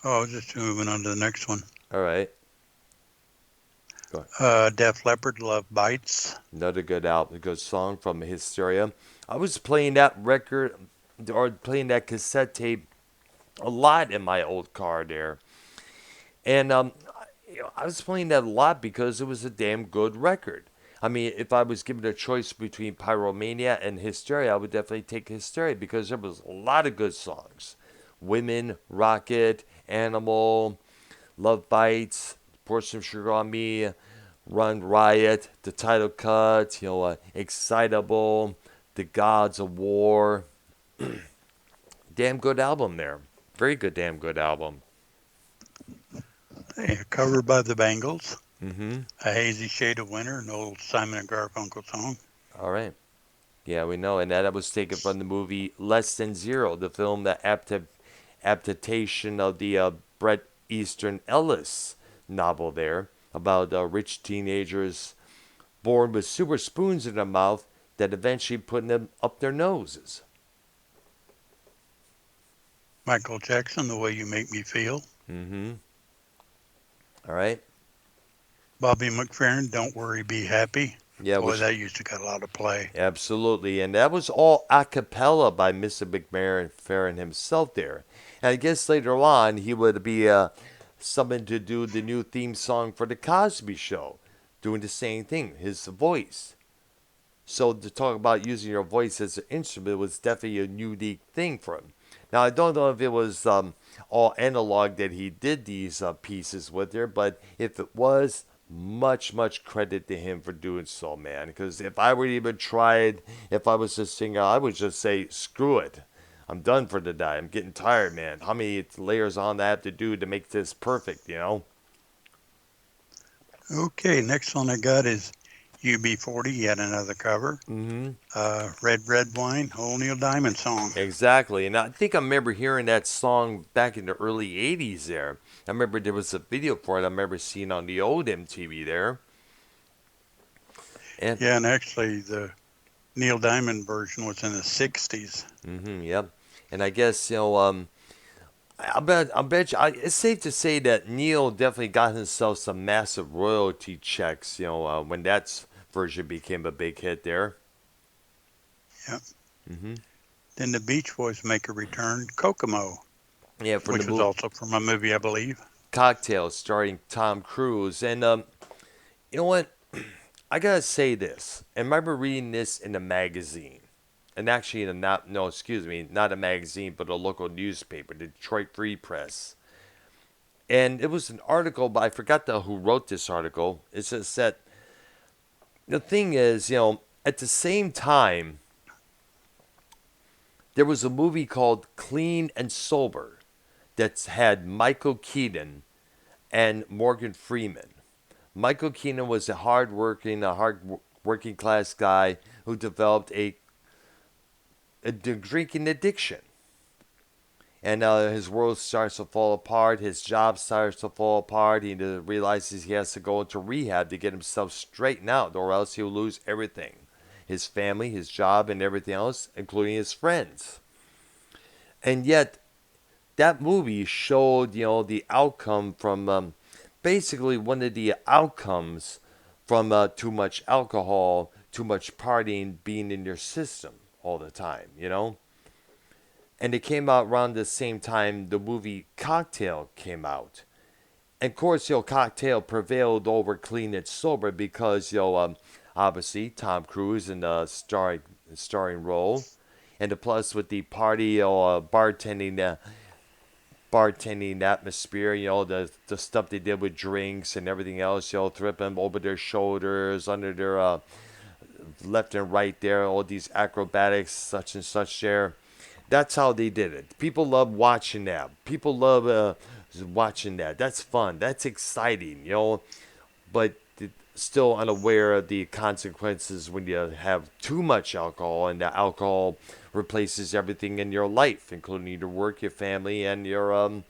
B: Oh, just moving on to the next one.
A: All right. Go ahead.
B: Def Leppard, Love Bites.
A: Another good album, a good song from Hysteria. I was playing that record or playing that cassette tape a lot in my old car there. And I was playing that a lot because it was a damn good record. I mean, if I was given a choice between Pyromania and Hysteria, I would definitely take Hysteria because there was a lot of good songs. Women, Rocket, Animal, Love Bites, Pour Some Sugar on Me, Run Riot, the title cut, Excitable, The Gods of War. Damn good album there. Very good, damn good album.
B: A cover by the Bangles.
A: Mm-hmm.
B: A Hazy Shade of Winter, an old Simon and Garfunkel song.
A: All right. Yeah, we know. And that was taken from the movie Less Than Zero, the film, the adaptation of the Bret Easton Ellis novel there about rich teenagers born with silver spoons in their mouth that eventually put them up their noses.
B: Michael Jackson, The Way You Make Me Feel.
A: Mm-hmm. All right.
B: Bobby McFerrin, Don't Worry, Be Happy.
A: Yeah,
B: Boy,
A: which
B: that used to get a lot of play.
A: absolutely, and that was all a cappella by Mr. McFerrin himself there. And I guess later on he would be summoned to do the new theme song for the Cosby Show, doing the same thing, his voice. So to talk about using your voice as an instrument was definitely a unique thing for him. Now I don't know if it was all analog that he did these pieces with there, but if it was, much credit to him for doing so, man. Because if I would even tried, if I was a singer, I would just say screw it. I'm done for the day. I'm getting tired, man. How many layers on I have to do to make this perfect, you know?
B: Okay, next one I got is UB40, yet another cover.
A: Mm-hmm.
B: Red Wine, whole Neil Diamond song.
A: Exactly. And I think I remember hearing that song back in the early 80s there. I remember there was a video for it I remember seeing on the old MTV there. And
B: Yeah, and actually the Neil Diamond version was in the 60s.
A: yep. And I guess, I bet you, it's safe to say that Neil definitely got himself some massive royalty checks, when that version became a big hit there.
B: Yeah.
A: hmm
B: Then the Beach Boys make a return, Kokomo,
A: Yeah, for the
B: which was
A: movie
B: also from a movie, I believe.
A: Cocktail starring Tom Cruise. And you know what? I gotta say this. I remember reading this in a magazine, and actually, in a not no, excuse me, not a magazine, but a local newspaper, the Detroit Free Press. And it was an article, but I forgot who wrote this article. It says that the thing is, at the same time, there was a movie called Clean and Sober that's had Michael Keaton and Morgan Freeman. Michael Keaton was a hard working class guy who developed a drinking addiction. And his world starts to fall apart. His job starts to fall apart. He realizes he has to go into rehab to get himself straightened out, or else he'll lose everything: his family, his job, and everything else, including his friends. And yet, that movie showed, the outcome from basically one of the outcomes from too much alcohol, too much partying being in your system all the time. And it came out around the same time the movie Cocktail came out. And of course, Cocktail prevailed over Clean and Sober because, obviously Tom Cruise in the starring role, and the plus with the party, bartending atmosphere, the stuff they did with drinks and everything else, tripping over their shoulders, under their left and right there, all these acrobatics, such and such there. That's how they did it. People love watching that. People love watching that. That's fun. That's exciting. But still unaware of the consequences when you have too much alcohol, and the alcohol replaces everything in your life, including your work, your family, and your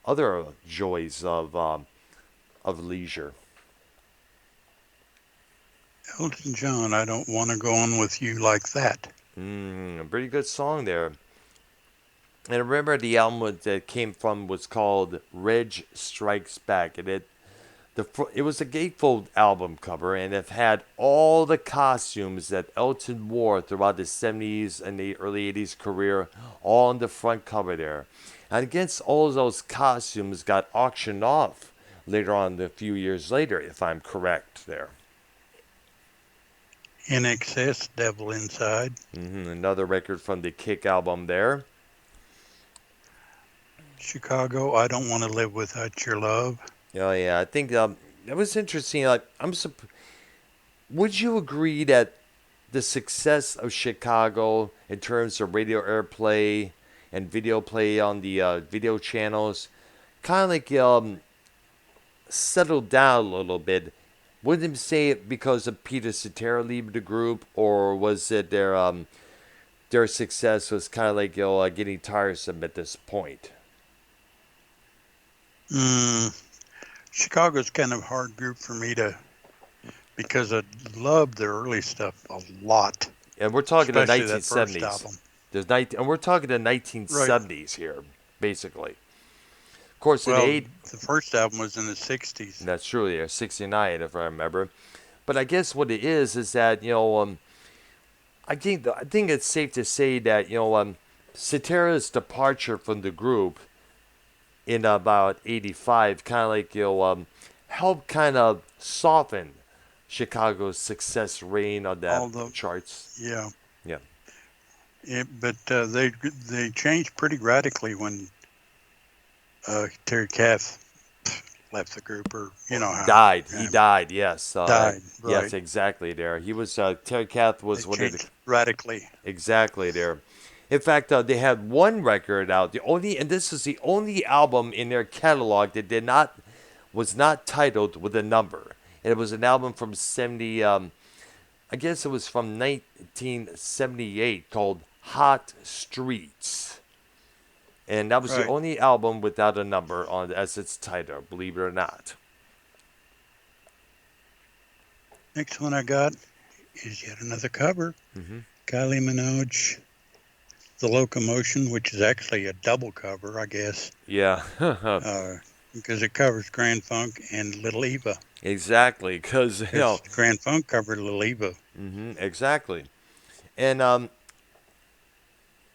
A: other joys of leisure.
B: Elton John, I don't want to go on with you like that.
A: A pretty good song there. And I remember the album that came from was called Reg Strikes Back, and it was a gatefold album cover, and it had all the costumes that Elton wore throughout the 70s and the early 80s career, all on the front cover there. And against all of those costumes got auctioned off later on, a few years later, if I'm correct there.
B: In Excess, Devil Inside.
A: Another record from the Kick album there.
B: Chicago, I Don't Want to Live Without Your Love.
A: Oh yeah, I think that was interesting. Like, would you agree that the success of Chicago in terms of radio airplay and video play on the video channels kind of like settled down a little bit? Wouldn't you say it because of Peter Cetera leaving the group, or was it their success was kind of like getting tiresome at this point?
B: Chicago's kind of a hard group for me to, because I love their early stuff a lot.
A: And we're talking the
B: Especially that first
A: 1970s.
B: album.
A: And we're talking the
B: Right.
A: 1970s here, basically. Of course, in the
B: Well,
A: eight,
B: the first album was in the '60s.
A: that's true, yeah, 69, if I remember. But I guess what it is that, I think it's safe to say that, Cetera's departure from the group in about 85 kind of like, helped kind of soften Chicago's success reign on that
B: Although,
A: charts.
B: yeah,
A: Yeah.
B: but they changed pretty radically when Terry Kath left the group, or you know how
A: Died. He died. Yes.
B: died.
A: Yes.
B: Right,
A: Exactly. There. He was. Terry Kath
B: they
A: was one of the.
B: changed radically.
A: Exactly. There. In fact, they had one record out. The only, and this is the only album in their catalog that did not was not titled with a number. And it was an album from 70. I guess it was from 1978 called Hot Streets. And that was the
B: Right.
A: only album without a number on as its title, believe it or not.
B: Next one I got is yet another cover.
A: Hmm.
B: Kylie Minogue, The Locomotion, which is actually a double cover, I guess,
A: Yeah,
B: because it covers Grand Funk and Little Eva.
A: exactly. Because,
B: Because Grand Funk covered Little Eva.
A: exactly. And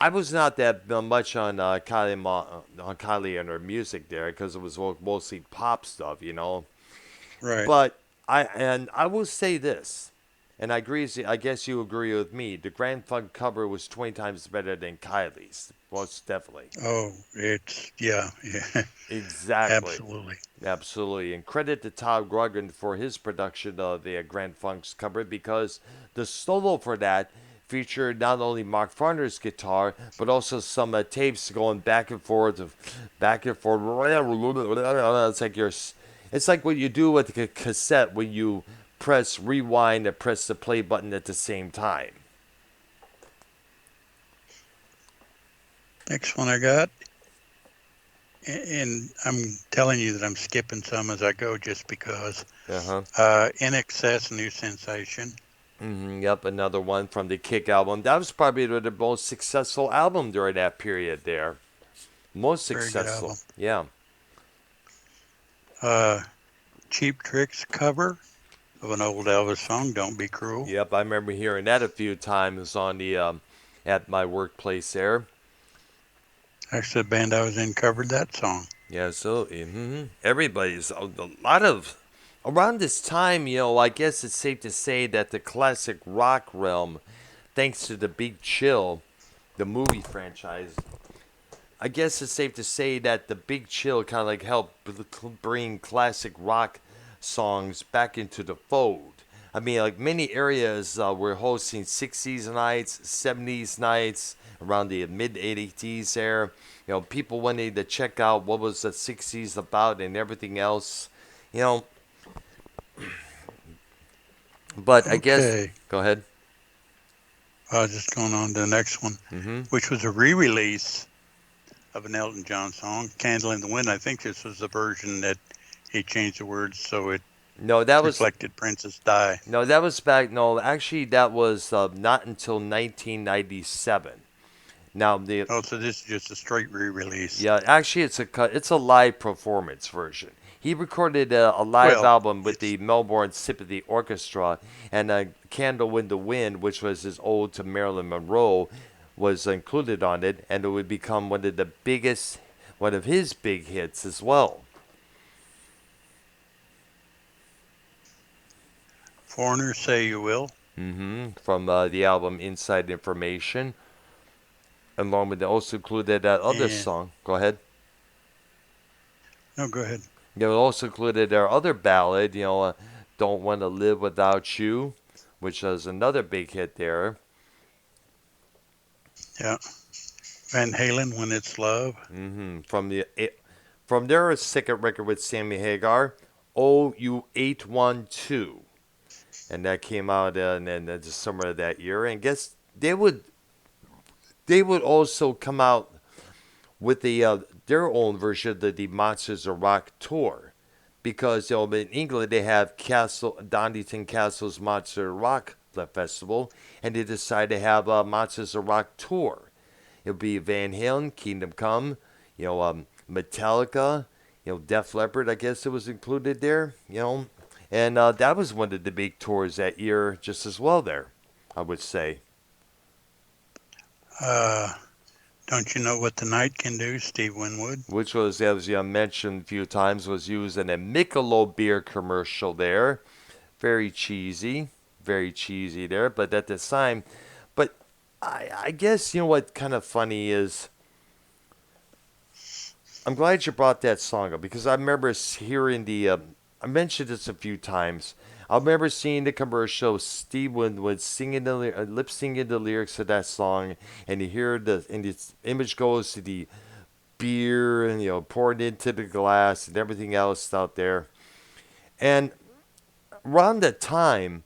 A: I was not that much on on Kylie and her music there because it was mostly pop stuff,
B: Right.
A: But I will say this, and I agree. I guess you agree with me. The Grand Funk cover was 20 times better than Kylie's, most definitely.
B: Oh, it's, yeah, yeah,
A: Exactly,
B: absolutely.
A: absolutely. And credit to Todd Rundgren for his production of the Grand Funk's cover because the solo for that featured not only Mark Farner's guitar but also some tapes going back and forth, back and forth. It's like what you do with a cassette when you press rewind and press the play button at the same time.
B: Next one I got, and I'm telling you that I'm skipping some as I go just because.
A: Uh huh.
B: In Excess, New Sensation.
A: Yep, another one from the Kick album. That was probably the most successful album during that period there. Most
B: Very good
A: successful.
B: album.
A: Yeah.
B: Cheap Trick's cover of an old Elvis song, Don't Be Cruel.
A: Yep, I remember hearing that a few times on the at my workplace there.
B: Actually, the band I was in covered that song.
A: Yeah, so everybody's a lot of around this time, I guess it's safe to say that the classic rock realm, thanks to the Big Chill, the movie franchise, I guess it's safe to say that the Big Chill kind of like helped bring classic rock songs back into the fold. I mean, like many areas were hosting 60s nights, 70s nights, around the mid 80s there. People wanted to check out what was the 60s about and everything else. You know, but I guess,
B: Okay,
A: go ahead.
B: just going on to the next one,
A: Hmm.
B: which was a re-release of an Elton John song, Candle in the Wind. I think this was the version that he changed the words so it
A: No, that was
B: reflected Princess Di.
A: no, that was back. No, actually, that was not until 1997. Now the
B: Oh, so this is just a straight re-release.
A: Yeah, actually, it's a live performance version. He recorded a live
B: Well,
A: album with
B: it's
A: the Melbourne Symphony Orchestra, and "Candle in the Wind," which was his ode to Marilyn Monroe, was included on it, and it would become one of his big hits as well.
B: Foreigner, Say You Will.
A: From the album Inside Information, along with they also included that other
B: And
A: song. Go ahead.
B: no, go ahead.
A: They also included their other ballad, "Don't Want to Live Without You," which was another big hit there.
B: Yeah, Van Halen, When It's Love.
A: From their second record with Sammy Hagar, "Oh You 812," and that came out in the summer of that year. And guess they would also come out with their own version of the Monsters of Rock tour, because in England they have Donington Castle's Monster Rock Festival, and they decided to have a Monsters of Rock tour. It'll be Van Halen, Kingdom Come, Metallica, Def Leppard, I guess it was included there. And that was one of the big tours that year, just as well. There, I would say.
B: Uh, don't you know what the night can do, Steve Winwood?
A: Which was, as you mentioned a few times, was used in a Michelob beer commercial there. Very cheesy there. But at the time, but I guess what kind of funny is. I'm glad you brought that song up because I remember hearing the. I mentioned this a few times. I remember seeing the commercial. Steve was singing lip singing the lyrics of that song, and you hear and the image goes to the beer and poured into the glass and everything else out there. And around that time,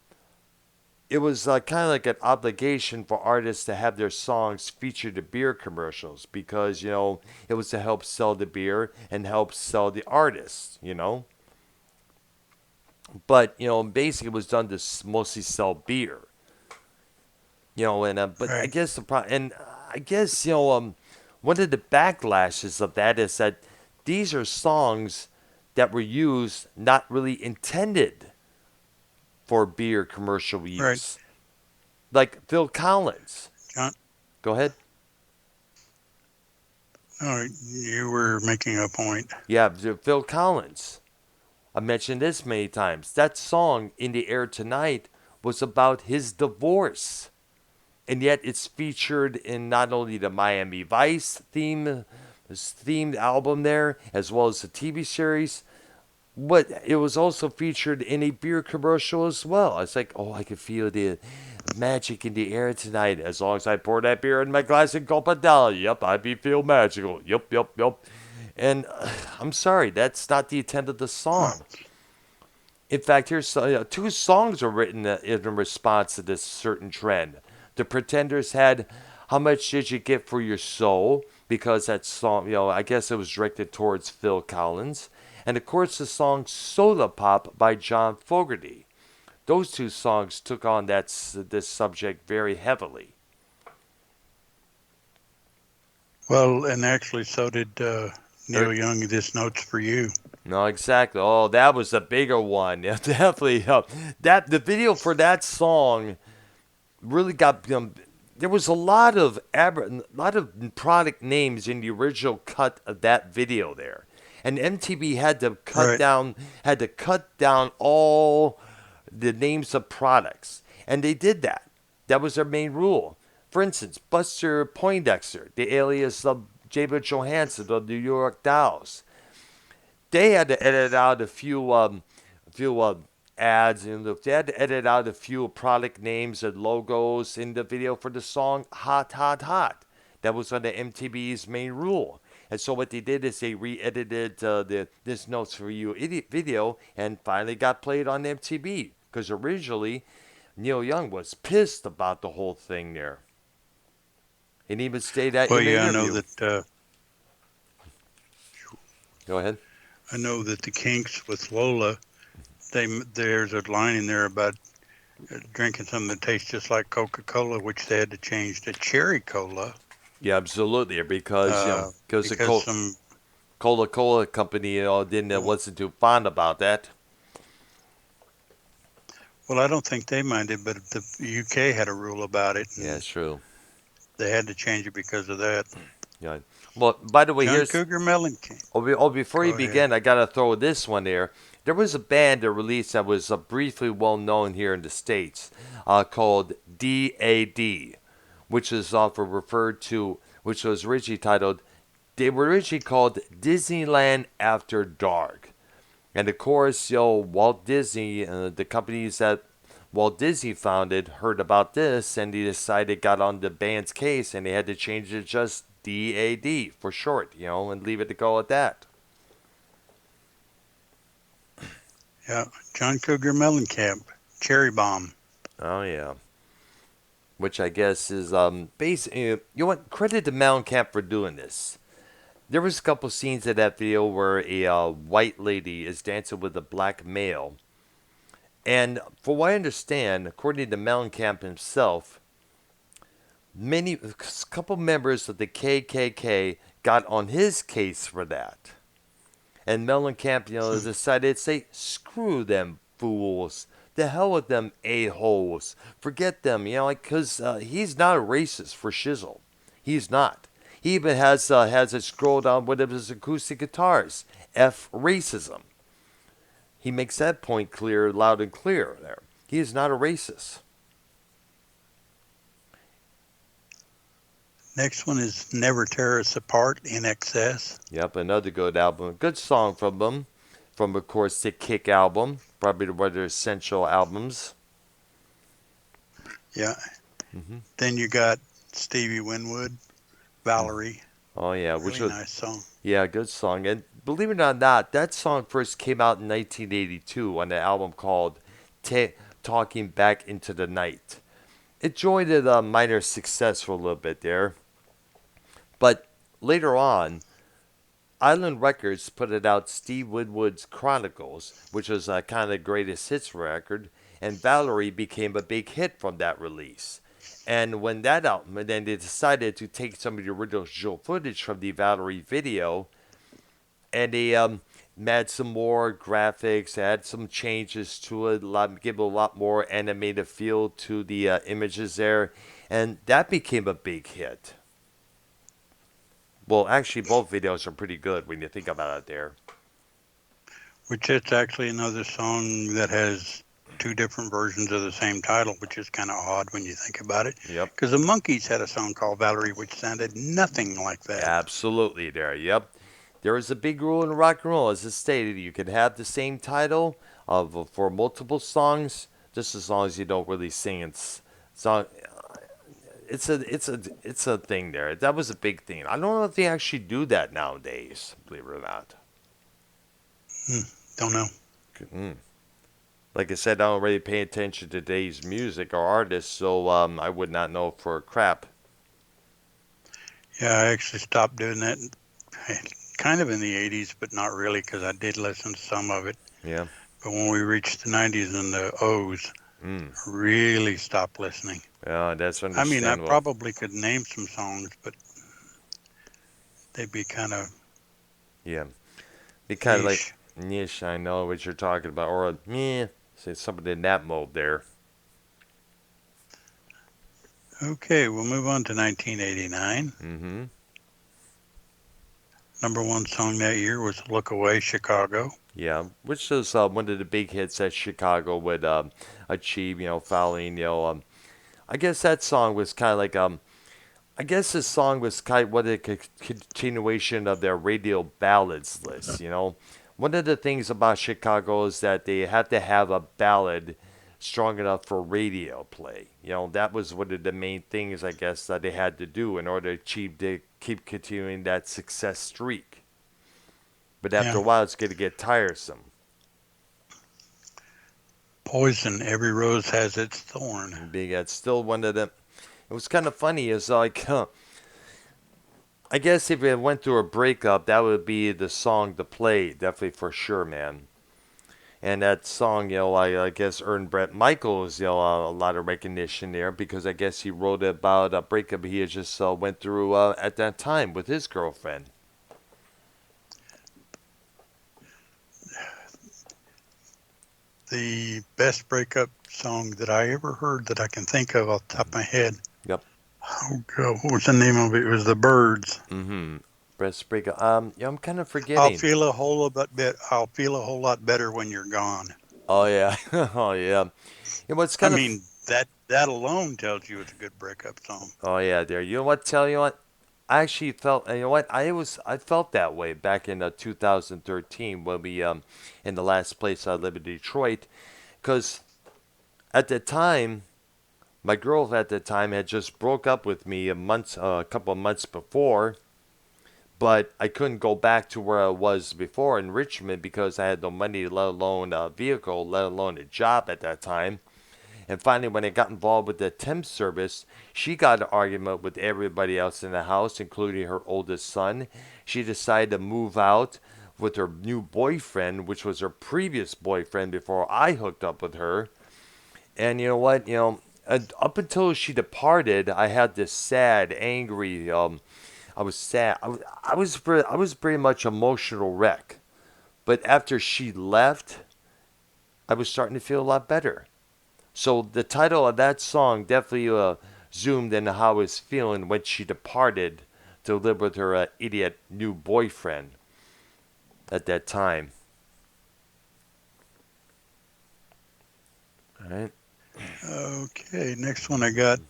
A: it was kind of like an obligation for artists to have their songs featured in beer commercials because it was to help sell the beer and help sell the artists. But basically it was done to mostly sell beer. And but I
B: Right.
A: guess one of the backlashes of that is that these are songs that were used not really intended for beer commercial
B: Right.
A: use. Like Phil Collins.
B: John,
A: Go ahead.
B: no, you were making a point.
A: Yeah, Phil Collins. I mentioned this many times. That song, In the Air Tonight, was about his divorce. And yet it's featured in not only the Miami Vice themed album there, as well as the TV series, but it was also featured in a beer commercial as well. It's like, oh, I can feel the magic in the air tonight. As long as I pour that beer in my glass and gulp it down, yep, I be feel magical. Yep, yep, yep. And I'm sorry, that's not the intent of the
B: Oh,
A: song. In fact, here's two songs were written in response to this certain trend. The Pretenders had "How Much Did You Get for Your Soul?" because that song, I guess it was directed towards Phil Collins, and of course the song "Soda Pop" by John Fogerty. Those two songs took on this subject very heavily.
B: well, and actually, so did
A: Er,
B: Neil Young. This note's for you.
A: No, exactly. Oh, that was a bigger one. Yeah, definitely. That the video for that song really got there was a lot of product names in the original cut of that video there, and MTV
B: Right.
A: had to cut down all the names of products, and they did that. That was their main rule. For instance, Buster Poindexter, the alias of Jacob Johansson of the New York Dolls, they had to edit out a few ads, and they had to edit out a few product names and logos in the video for the song "Hot Hot Hot." That was under MTV's main rule. And so what they did is they re-edited the "This Notes for You" video and finally got played on MTV because originally Neil Young was pissed about the whole thing there, and even stated that
B: Well,
A: in the
B: yeah,
A: interview. Go ahead.
B: I know that the Kinks with Lola. There's a line in there about drinking something that tastes just like Coca-Cola, which they had to change to cherry cola
A: Yeah, absolutely. Because because the
B: because some.
A: Coca-Cola company didn't wasn't too fond about that.
B: Well, I don't think they minded, but the UK had a rule about it,
A: Yeah,
B: and
A: it's true.
B: they had to change it because of that.
A: Yeah. Well, by the way,
B: John
A: here's
B: Cougar Mellencamp.
A: before you
B: Go ahead.
A: begin, I gotta throw this one there. There was a band that released that was briefly well known here in the states, called DAD, which is often referred to, which was originally titled. They were originally called Disneyland After Dark. And of course, Walt Disney, the companies that Walt Disney founded, heard about this and they decided, got on the band's case, and they had to change it to just DAD for short, and leave it to go at that.
B: Yeah, John Cougar Mellencamp, Cherry Bomb.
A: Oh yeah, which I guess is basically, credit to Mellencamp for doing this. There was a couple scenes in that video where a white lady is dancing with a black male, and for what I understand, according to Mellencamp himself, a couple members of the KKK got on his case for that. And Mellencamp, decided to say, screw them fools. The hell with them a-holes. Forget them, because he's not a racist for shizzle. He's not. He even has it scrolled on one of his acoustic guitars. F racism. He makes that point clear, loud and clear there. He is not a racist.
B: Next one is Never Tear Us Apart, In Excess.
A: Yep, another good album. Good song from them. From, of course, the Kick album. Probably one of their essential albums.
B: Yeah.
A: Mm-hmm.
B: Then you got Stevie Winwood, Valerie.
A: Oh, yeah.
B: Really nice song.
A: Yeah, good song. And believe it or not, that song first came out in 1982 on an album called Talking Back into the Night. It enjoyed a minor success for a little bit there. But later on, Island Records put it out Steve Winwood's Chronicles, which was a kind of greatest hits record, and Valerie became a big hit from that release. And when that album, and then they decided to take some of the original footage from the Valerie video, and they add some more graphics, add some changes to it, give it a lot more animated feel to the images there, and that became a big hit. Well, actually, both videos are pretty good when you think about it there.
B: Which it's actually another song that has two different versions of the same title, which is kind of odd when you think about it.
A: Yep.
B: Because the Monkees had a song called Valerie, which sounded nothing like that.
A: Absolutely there. Yep. There is a big rule in rock and roll, as it stated. You can have the same title for multiple songs, just as long as you don't really sing song. It's a thing there. That was a big thing. I don't know if they actually do that nowadays, believe it or not.
B: Don't know.
A: Like I said, I don't really pay attention to today's music or artists, so I would not know for crap.
B: Yeah, I actually stopped doing that kind of in the 80s, but not really, because I did listen to some of it.
A: Yeah.
B: But when we reached the 90s and the O's, I really stopped listening.
A: Yeah, that's understandable.
B: I mean, I probably could name some songs, but they'd be kind of
A: be kind of like niche. I know what you're talking about, or say something in that mode there.
B: Okay, we'll move on to 1989.
A: Mm-hmm.
B: Number one song that year was "Look Away, Chicago."
A: Yeah, which was one of the big hits that Chicago would achieve. Following I guess that song was kind of like I guess this song was kind of what a continuation of their radio ballads list. One of the things about Chicago is that they had to have a ballad strong enough for radio play. That was one of the main things I guess that they had to do in order to keep continuing that success streak. But after a while, it's going to get tiresome.
B: Poison, Every Rose Has Its Thorn.
A: It's still one of them. It was kind of funny. It's like, I guess if it went through a breakup, that would be the song to play, definitely for sure, man. And that song, I guess earned Bret Michaels, a lot of recognition there because I guess he wrote about a breakup he had just went through at that time with his girlfriend.
B: The best breakup song that I ever heard that I can think of off the top of my head.
A: Yep.
B: Oh God, what was the name of it? It was the Byrds.
A: Mm-hmm. Best breakup. I'm kind of forgetting.
B: I'll feel a whole lot better when you're gone.
A: Oh yeah. Oh yeah. What's kind
B: that alone tells you it's a good breakup song.
A: Oh yeah, there. You know what? Tell you what. I actually felt, I felt that way back in 2013 when we in the last place I lived in Detroit, because at the time, my girl at the time had just broke up with me a couple of months before, but I couldn't go back to where I was before in Richmond because I had no money, let alone a vehicle, let alone a job at that time. And finally, when I got involved with the temp service, she got an argument with everybody else in the house, including her oldest son. She decided to move out with her new boyfriend, which was her previous boyfriend before I hooked up with her. And you know what? Up until she departed, I had this sad, angry. I was sad. I was pretty much emotional wreck But after she left, I was starting to feel a lot better. So the title of that song definitely zoomed into how I was feeling when she departed to live with her idiot new boyfriend at that time. All right.
B: Okay, next one I got.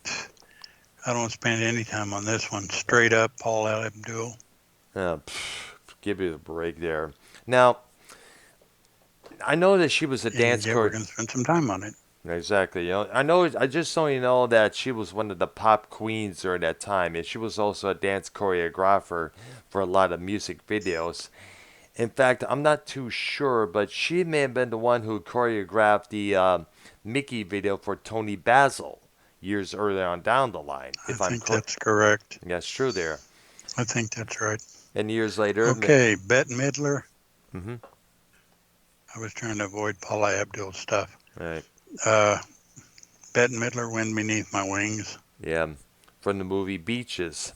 B: I don't spend any time on this one. Straight up, Paul Abdul.
A: Give you the break there. Now, I know that she was a
B: And
A: dance
B: yeah, we're
A: coach.
B: going to spend some time on it.
A: Exactly. I know. I just so you know that she was one of the pop queens during that time, and she was also a dance choreographer for a lot of music videos. In fact, I'm not too sure, but she may have been the one who choreographed the Mickey video for Tony Basil years earlier on down the line.
B: I
A: If I'm
B: think
A: correct,
B: that's correct.
A: that's true there.
B: I think that's right.
A: And years later,
B: Okay, Bette Midler.
A: mm-hmm,
B: I was trying to avoid Paula Abdul stuff.
A: right,
B: Uh, Bette Midler, Wind Beneath My Wings.
A: yeah, from the movie Beaches,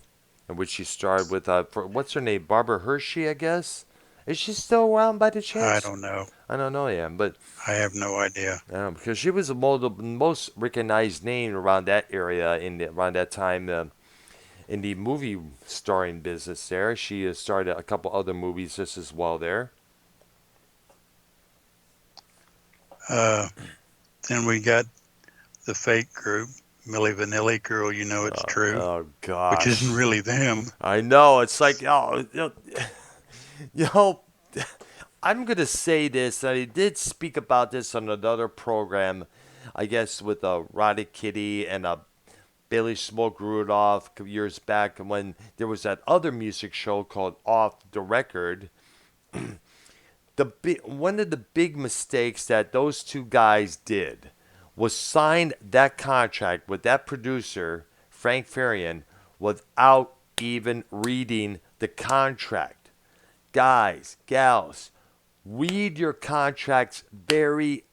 A: in which she starred with what's her name, Barbara Hershey, I guess. Is she still around by the
B: I
A: chance?
B: don't know.
A: I don't know, yeah, but
B: I have no idea.
A: because she was the most recognized name around that area around that time. In the movie starring business there. She has starred a couple other movies just as well there.
B: Uh, then we got the fake group, Milli Vanilli, Girl, You Know It's True,
A: Oh
B: which isn't
A: gosh.
B: really them.
A: I know. It's like, you know, I'm going to say this. I did speak about this on another program, I guess, with Roddy Kitty and Billy Smoke Rudolph years back when there was that other music show called Off the Record. One of the big mistakes that those two guys did was sign that contract with that producer, Frank Farian, without even reading the contract. Guys, gals, read your contracts very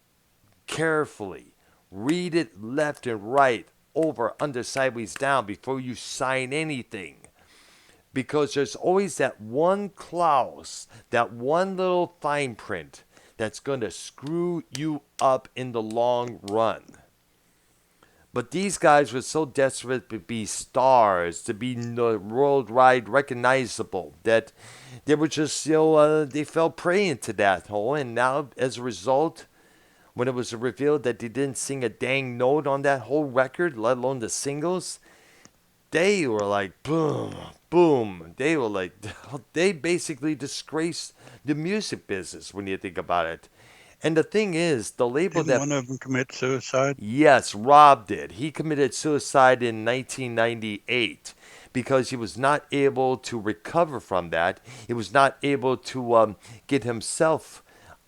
A: carefully. Read it left and right, over, under, sideways, down before you sign anything, because there's always that one clause, that one little fine print that's going to screw you up in the long run. But these guys were so desperate to be stars, to be worldwide recognizable, that they were just, they fell prey into that hole. And now, as a result, when it was revealed that they didn't sing a dang note on that whole record, let alone the singles, they were like boom, boom. They were like they basically disgraced the music business when you think about it. And the thing is, the label
B: Didn't
A: that
B: one of them commit suicide?
A: yes, Rob did. He committed suicide in 1998 because he was not able to recover from that. He was not able to get himself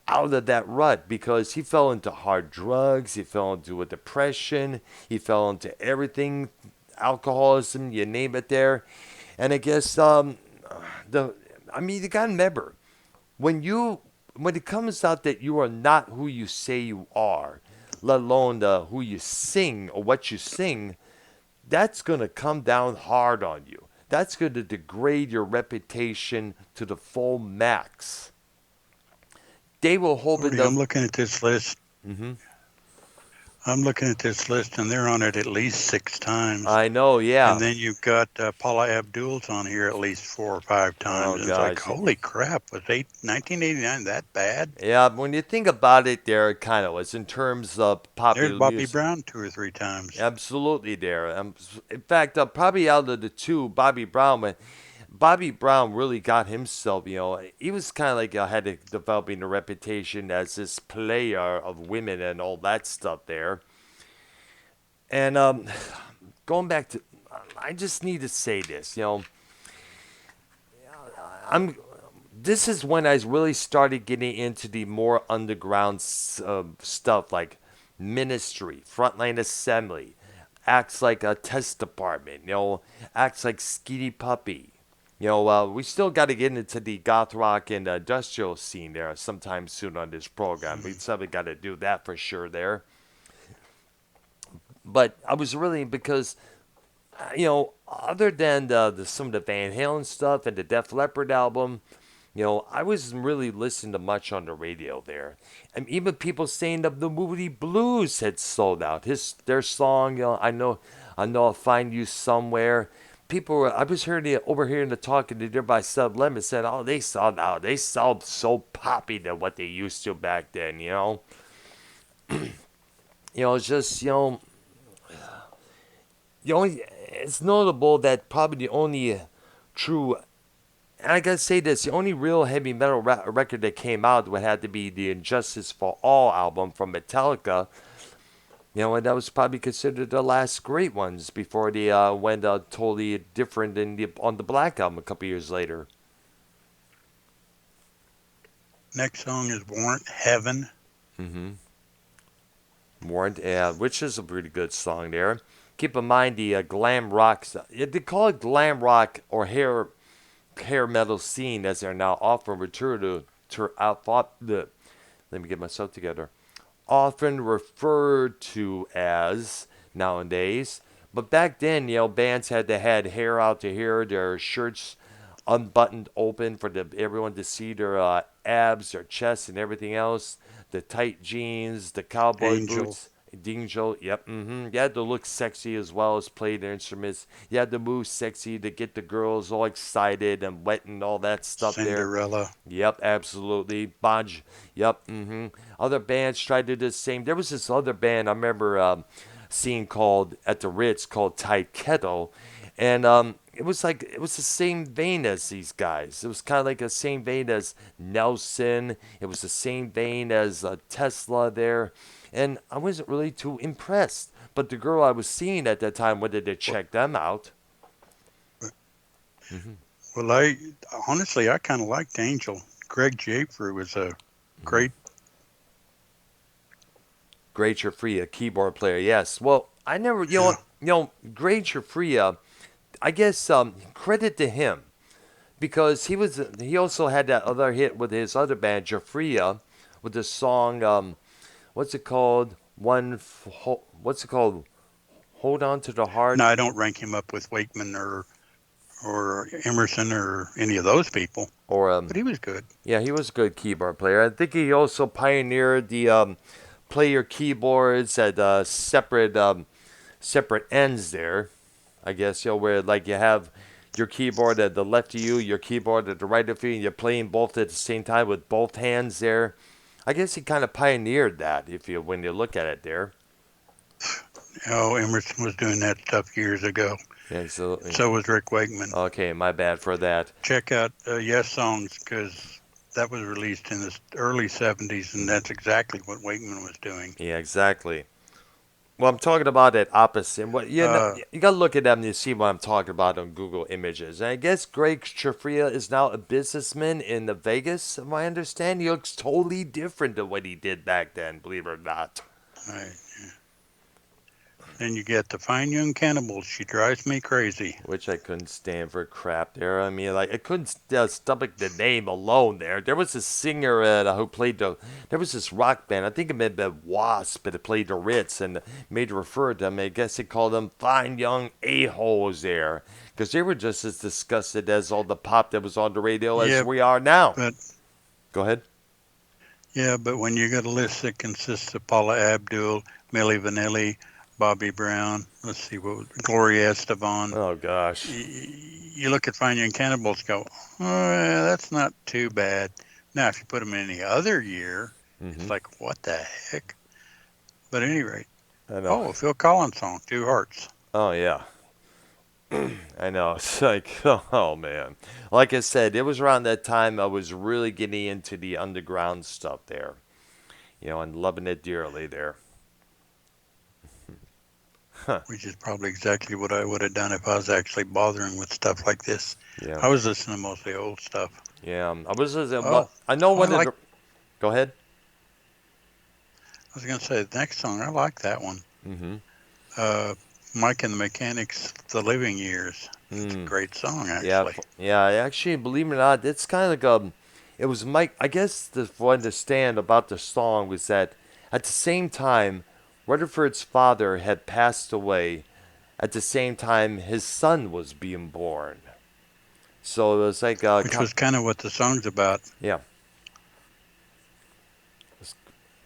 A: out of that rut because he fell into hard drugs, he fell into a depression, he fell into everything, alcoholism, you name it there. And I guess the I mean you gotta remember when it comes out that you are not who you say you are, let alone who you sing or what you sing, that's gonna come down hard on you. That's gonna degrade your reputation to the full max. They were hoping
B: Morty,
A: to.
B: I'm looking at this list.
A: Hmm.
B: I'm looking at this list, and they're on it at least 6 times.
A: I know,
B: And
A: yeah.
B: then you've got Paula Abdul's on here at least 4 or 5 times.
A: Oh
B: And it's like,
A: gosh,
B: holy crap, was 1989 that bad?
A: yeah. When you think about it, there it kind of was in terms of
B: There's
A: popular
B: Bobby
A: music.
B: Brown 2 or 3 times.
A: Absolutely, there. In fact, probably out of the two, Bobby Brown really got himself. He was kind of like had developing a reputation as this player of women and all that stuff there. And going back to, I just need to say this. I'm. This is when I really started getting into the more underground stuff like ministry, frontline assembly, acts like a test department, acts like Skinny Puppy. We still got to get into the goth rock and industrial scene there sometime soon on this program. We certainly got to do that for sure there. But I was really because other than some of the Van Halen stuff and the Def Leppard album, I wasn't really listening to much on the radio there. And even people saying that the movie Blues had sold out. Their song, I know I'll find you somewhere. I was overhearing the talking to Nearby Sub Lemon said, oh, they sold out. They sold so poppy than what they used to back then. It's just, it's notable that probably the only true, and I gotta say this, the only real heavy metal record that came out would have to be the Injustice for All album from Metallica. And that was probably considered the last great ones before they went totally different on the Black album a couple years later.
B: Next song is Warrant Heaven.
A: Mm-hmm. Warrant, which is a pretty good song there. Keep in mind the glam rock, they call it glam rock or hair metal scene as they're now often referred to let me get myself together. Often referred to as nowadays. But back then, bands had to had hair out to here, their shirts unbuttoned open for everyone to see their abs, their chests, and everything else. The tight jeans, the cowboy
B: Angel.
A: boots. Angel, yep, You had to look sexy as well as play the instruments. You had to move sexy to get the girls all excited and wet and all that stuff there.
B: Cinderella.
A: Yep, absolutely. Bodge. Yep. Other bands tried to do the same. There was this other band I remember seeing called at the Ritz called Thai Kettle, and it was the same vein as these guys. It was kind of like the same vein as Nelson. It was the same vein as Tesla there, and I wasn't really too impressed. But the girl I was seeing at that time wanted to check them out. Mm-hmm.
B: Well, I kind of liked Angel. Greg Jafer was a great.
A: Great Shafria, keyboard player. Yes. Well, I never, Great Shafria. I guess credit to him because he also had that other hit with his other band Jafria with the song what's it called? What's it called? Hold on to the heart.
B: No, I don't rank him up with Wakeman or Emerson or any of those people. But he was good.
A: Yeah, he was a good keyboard player. I think he also pioneered the play your keyboards at separate ends there. I guess where like you have your keyboard at the left of you, your keyboard at the right of you, and you're playing both at the same time with both hands there. I guess he kind of pioneered that when you look at it there.
B: Oh, Emerson was doing that stuff years ago.
A: Yeah, absolutely.
B: So was Rick Wakeman.
A: Okay, my bad for that.
B: Check out Yes Songs because that was released in the early 70s, and that's exactly what Wakeman was doing.
A: Yeah, exactly. Well, I'm talking about that opposite. You got to look at them to see what I'm talking about on Google Images. And I guess Greg Chafria is now a businessman in Vegas, if I understand. He looks totally different than what he did back then, believe it or not.
B: Right. Yeah. Then you get the Fine Young Cannibals. She drives me crazy.
A: Which I couldn't stand for crap there. I mean, I couldn't stomach the name alone there. There was a singer who played there was this rock band. I think it may have been Wasp, but it played the Ritz and made refer to them. I guess they called them Fine Young A-holes there. Because they were just as disgusted as all the pop that was on the radio as we are now.
B: But,
A: go ahead.
B: Yeah, but when you got a list that consists of Paula Abdul, Milli Vanilli, Bobby Brown, let's see, Gloria Estefan.
A: Oh, gosh.
B: You look at Fine Young Cannibals and go, oh, yeah, that's not too bad. Now, if you put them in any other year, it's like, what the heck? But at any rate, a Phil Collins song, Two Hearts.
A: Oh, yeah. I know. It's like, oh, man. Like I said, it was around that time I was really getting into the underground stuff there, and loving it dearly there.
B: Which is probably exactly what I would have done if I was actually bothering with stuff like this.
A: Yeah.
B: I was listening to mostly old stuff.
A: Yeah, I was listening. I know what. Go ahead.
B: I was going to say the next song. I like that one. Mike and the Mechanics, The Living Years. It's a great song, actually.
A: Yeah. Actually, believe it or not, it's kind of like it was Mike. I guess what I understand about the song was that at the same time, Rutherford's father had passed away at the same time his son was being born. So it was like,
B: which was kind of what the song's about.
A: yeah.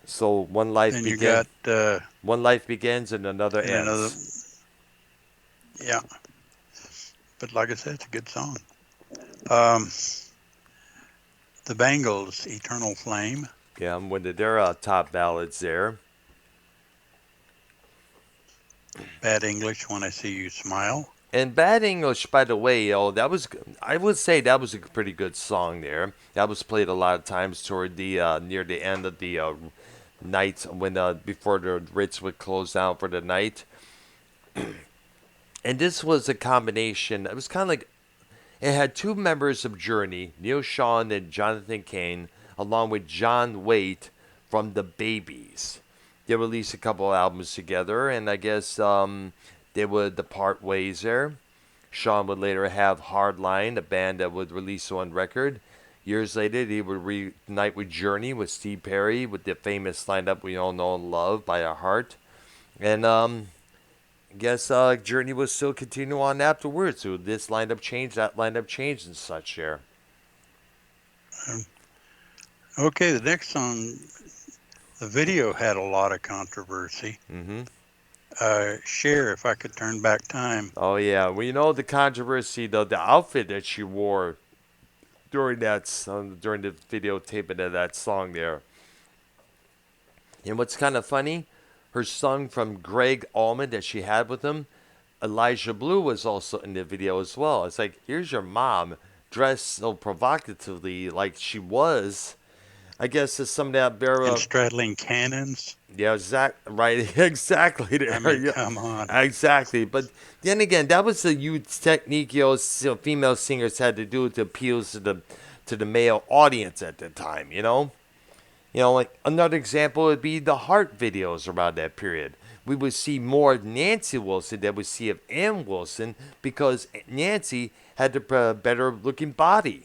A: So
B: Then you got
A: one life begins and another
B: and another,
A: ends.
B: yeah. But like I said, it's a good song. Um, the Bangles, "Eternal Flame."
A: Yeah, one of their top ballads there.
B: Bad English, "When I See You Smile."
A: And Bad English, by the way, that was, I would say that was a pretty good song there. That was played a lot of times toward the near the end of the night when before the Ritz would close down for the night. And this was a combination. It was kind of like it had two members of Journey, Neil Sean and Jonathan Cain, along with John Waite from the Babies. They released a couple albums together, and I guess they would depart ways there. Sean would later have Hardline, a band that would release one record. Years later, he would reunite with Journey, with Steve Perry, with the famous lineup we all know and love, By Our Heart. And I guess Journey will still continue on afterwards. So this lineup changed, that lineup changed, and such there.
B: Um, okay, the next song, the video had a lot of controversy.
A: Mm-hmm.
B: Cher, "If I Could Turn Back Time."
A: Oh yeah, well you know the controversy though, the outfit that she wore during the videotaping of that song there. And what's kind of funny, her son from Greg Allman that she had with him, Elijah Blue, was also in the video as well. It's like, here's your mom dressed so provocatively like she was. I guess it's some of that
B: And
A: bear.
B: straddling cannons.
A: Yeah, right, exactly.
B: I
A: There,
B: mean,
A: yeah,
B: come on.
A: exactly. But then again, that was a youth technique. Female singers had to do to appeal to the male audience at the time. Like another example would be the Heart videos around that period. We would see more of Nancy Wilson than we see of Ann Wilson because Nancy had the better looking body.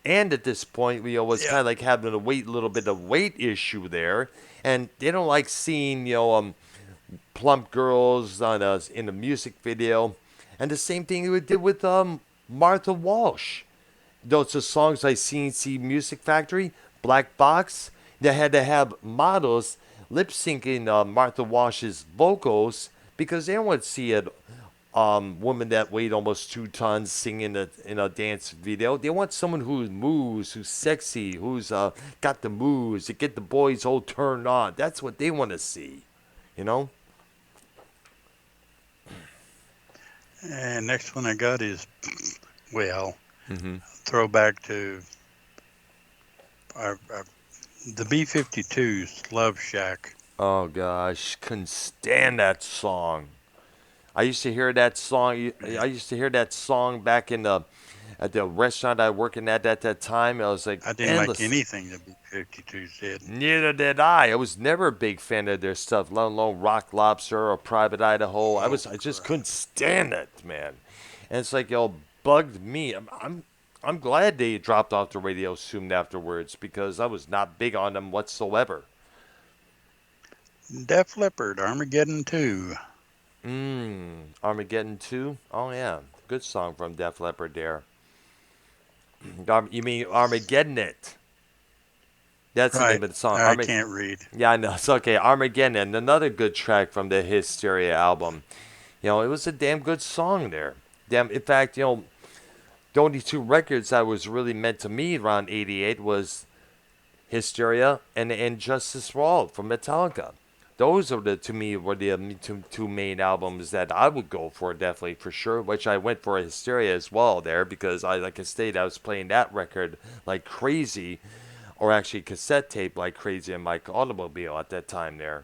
A: And at this point, we was
B: Yeah.
A: kind of like having a little bit of weight issue there, and they don't like seeing plump girls in a music video, and the same thing we did with Martha Walsh. Those are songs like CNC Music Factory, Black Box. They had to have models lip syncing Martha Walsh's vocals because they don't want to see a woman that weighed almost 2 tons singing in a dance video. They want someone who moves, who's sexy, who's got the moves to get the boys all turned on. That's what they want to see, you know.
B: And next one I got is, well,
A: Mm-hmm.
B: throwback to the B-52's "Love Shack."
A: Oh gosh, couldn't stand that song. I used to hear that song. I used to hear that song back in the at the restaurant I working at that time. I was like
B: I didn't like
A: endless.
B: anything the B-52s did.
A: Neither did I. I was never a big fan of their stuff, let alone Rock Lobster or Private Idaho.
B: Oh,
A: I just
B: crap.
A: couldn't stand it, man. And it's like bugged me. I'm glad they dropped off the radio soon afterwards because I was not big on them whatsoever.
B: Def Leppard, "Armageddon 2."
A: Armageddon 2? Oh yeah, good song from Def Leppard there. You mean Armageddon it? That's the
B: Right.
A: name of the song.
B: I can't read.
A: Yeah, I know. It's okay. Armageddon, another good track from the Hysteria album. It was a damn good song there. Damn, in fact, the only two records that was really meant to me around '88 was Hysteria and Justice for All from Metallica. Those are to me were the two main albums that I would go for definitely for sure. Which I went for Hysteria as well there because like I stated, I was playing that record like crazy, or actually cassette tape like crazy in my automobile at that time there.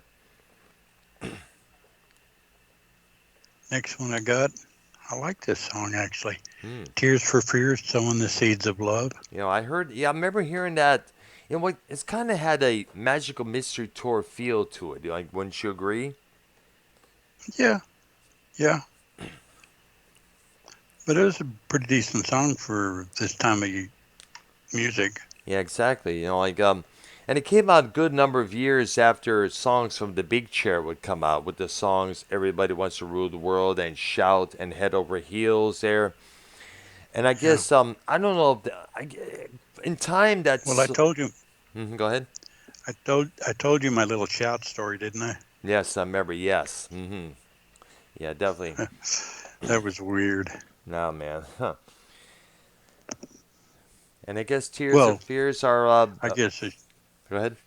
B: Next one I got, I like this song actually.
A: Hmm.
B: "Tears for Fears, Sowing the Seeds of Love."
A: I heard. Yeah, I remember hearing that. What? It's kind of had a magical mystery tour feel to it. Like, wouldn't you agree?
B: Yeah, yeah. But it was a pretty decent song for this time of music.
A: Yeah, exactly. And it came out a good number of years after songs from the Big Chair would come out with the songs "Everybody Wants to Rule the World" and "Shout" and "Head Over Heels" there. And I
B: Yeah.
A: guess I don't know if in time
B: Well, I
A: that's
B: told you,
A: go ahead.
B: I told you my little shout story, didn't I?
A: Yes, I remember. Yes. Yeah, definitely.
B: That was weird.
A: No, man. Huh. And I guess Tears of
B: Well,
A: Fears are.
B: I guess I,
A: Go ahead.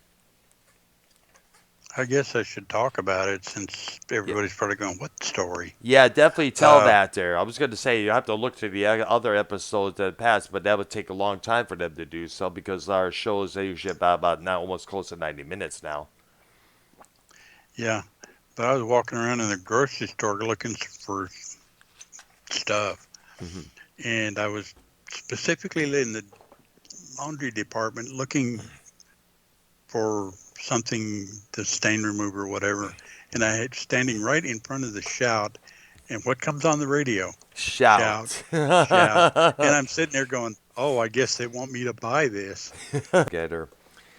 B: I guess I should talk about it since
A: Yeah.
B: everybody's probably going, "What story?"
A: Yeah, definitely tell
B: Uh,
A: that there. I was going to say you have to look to the other episodes that passed, but that would take a long time for them to do so because our shows they usually about now almost close to 90 minutes now.
B: yeah, but I was walking around in the grocery store looking for stuff,
A: Hmm.
B: and I was specifically in the laundry department looking for something, the stain remover or whatever, and I had standing right in front of the shout, and what comes on the radio? Shout,
A: Shout.
B: shout, and I'm sitting there going, "Oh, I guess they want me to buy this."
A: Get her.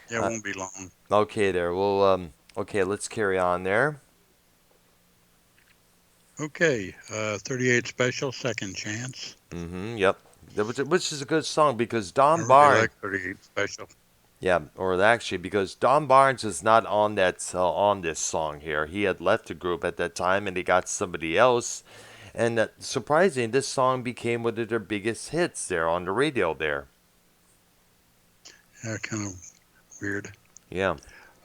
B: Yeah, it
A: Uh,
B: won't be long.
A: okay, there. Well, okay, let's carry on there.
B: Okay, 38 Special, Second Chance.
A: Yep. Which is a good song because
B: I
A: Don
B: really
A: Barnes.
B: like 38 Special.
A: Yeah, or actually, because Don Barnes is not on on this song here. He had left the group at that time, and he got somebody else. And surprisingly, this song became one of their biggest hits there on the radio. There,
B: Yeah, kind of weird.
A: yeah,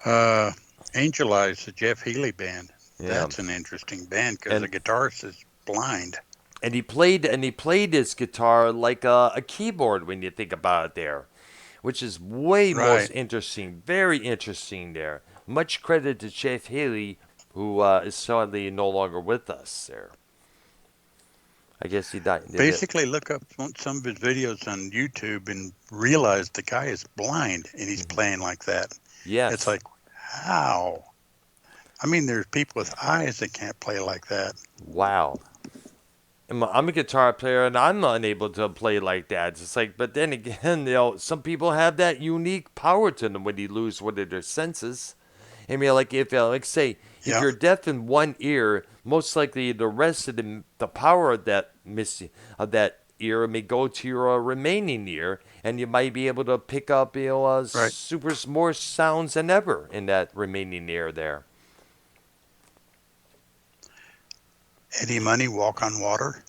B: Uh, Angel Eyes, the Jeff Healey band.
A: yeah,
B: That's an interesting band because
A: and
B: the guitarist is blind.
A: he played his guitar like a keyboard when you think about it there, which is way most
B: Right.
A: interesting, very interesting there. Much credit to Jeff Haley, who is sadly no longer with us there. I guess he died. Did it?
B: Basically, look up some of his videos on YouTube and realize the guy is blind and he's
A: Hmm.
B: playing like that. It's
A: Yes.
B: like, how? I mean, there's people with eyes that can't play like that.
A: Wow. I'm a guitar player and I'm unable to play like that. It's like, but then again, some people have that unique power to them when they lose one of their senses. I mean, like if, like say, if
B: Yeah,
A: you're deaf in one ear, most likely the rest of the power of that ear may go to your remaining ear, and you might be able to pick up,
B: right.
A: super more sounds than ever in that remaining ear there.
B: Eddie Money, Walk on Water.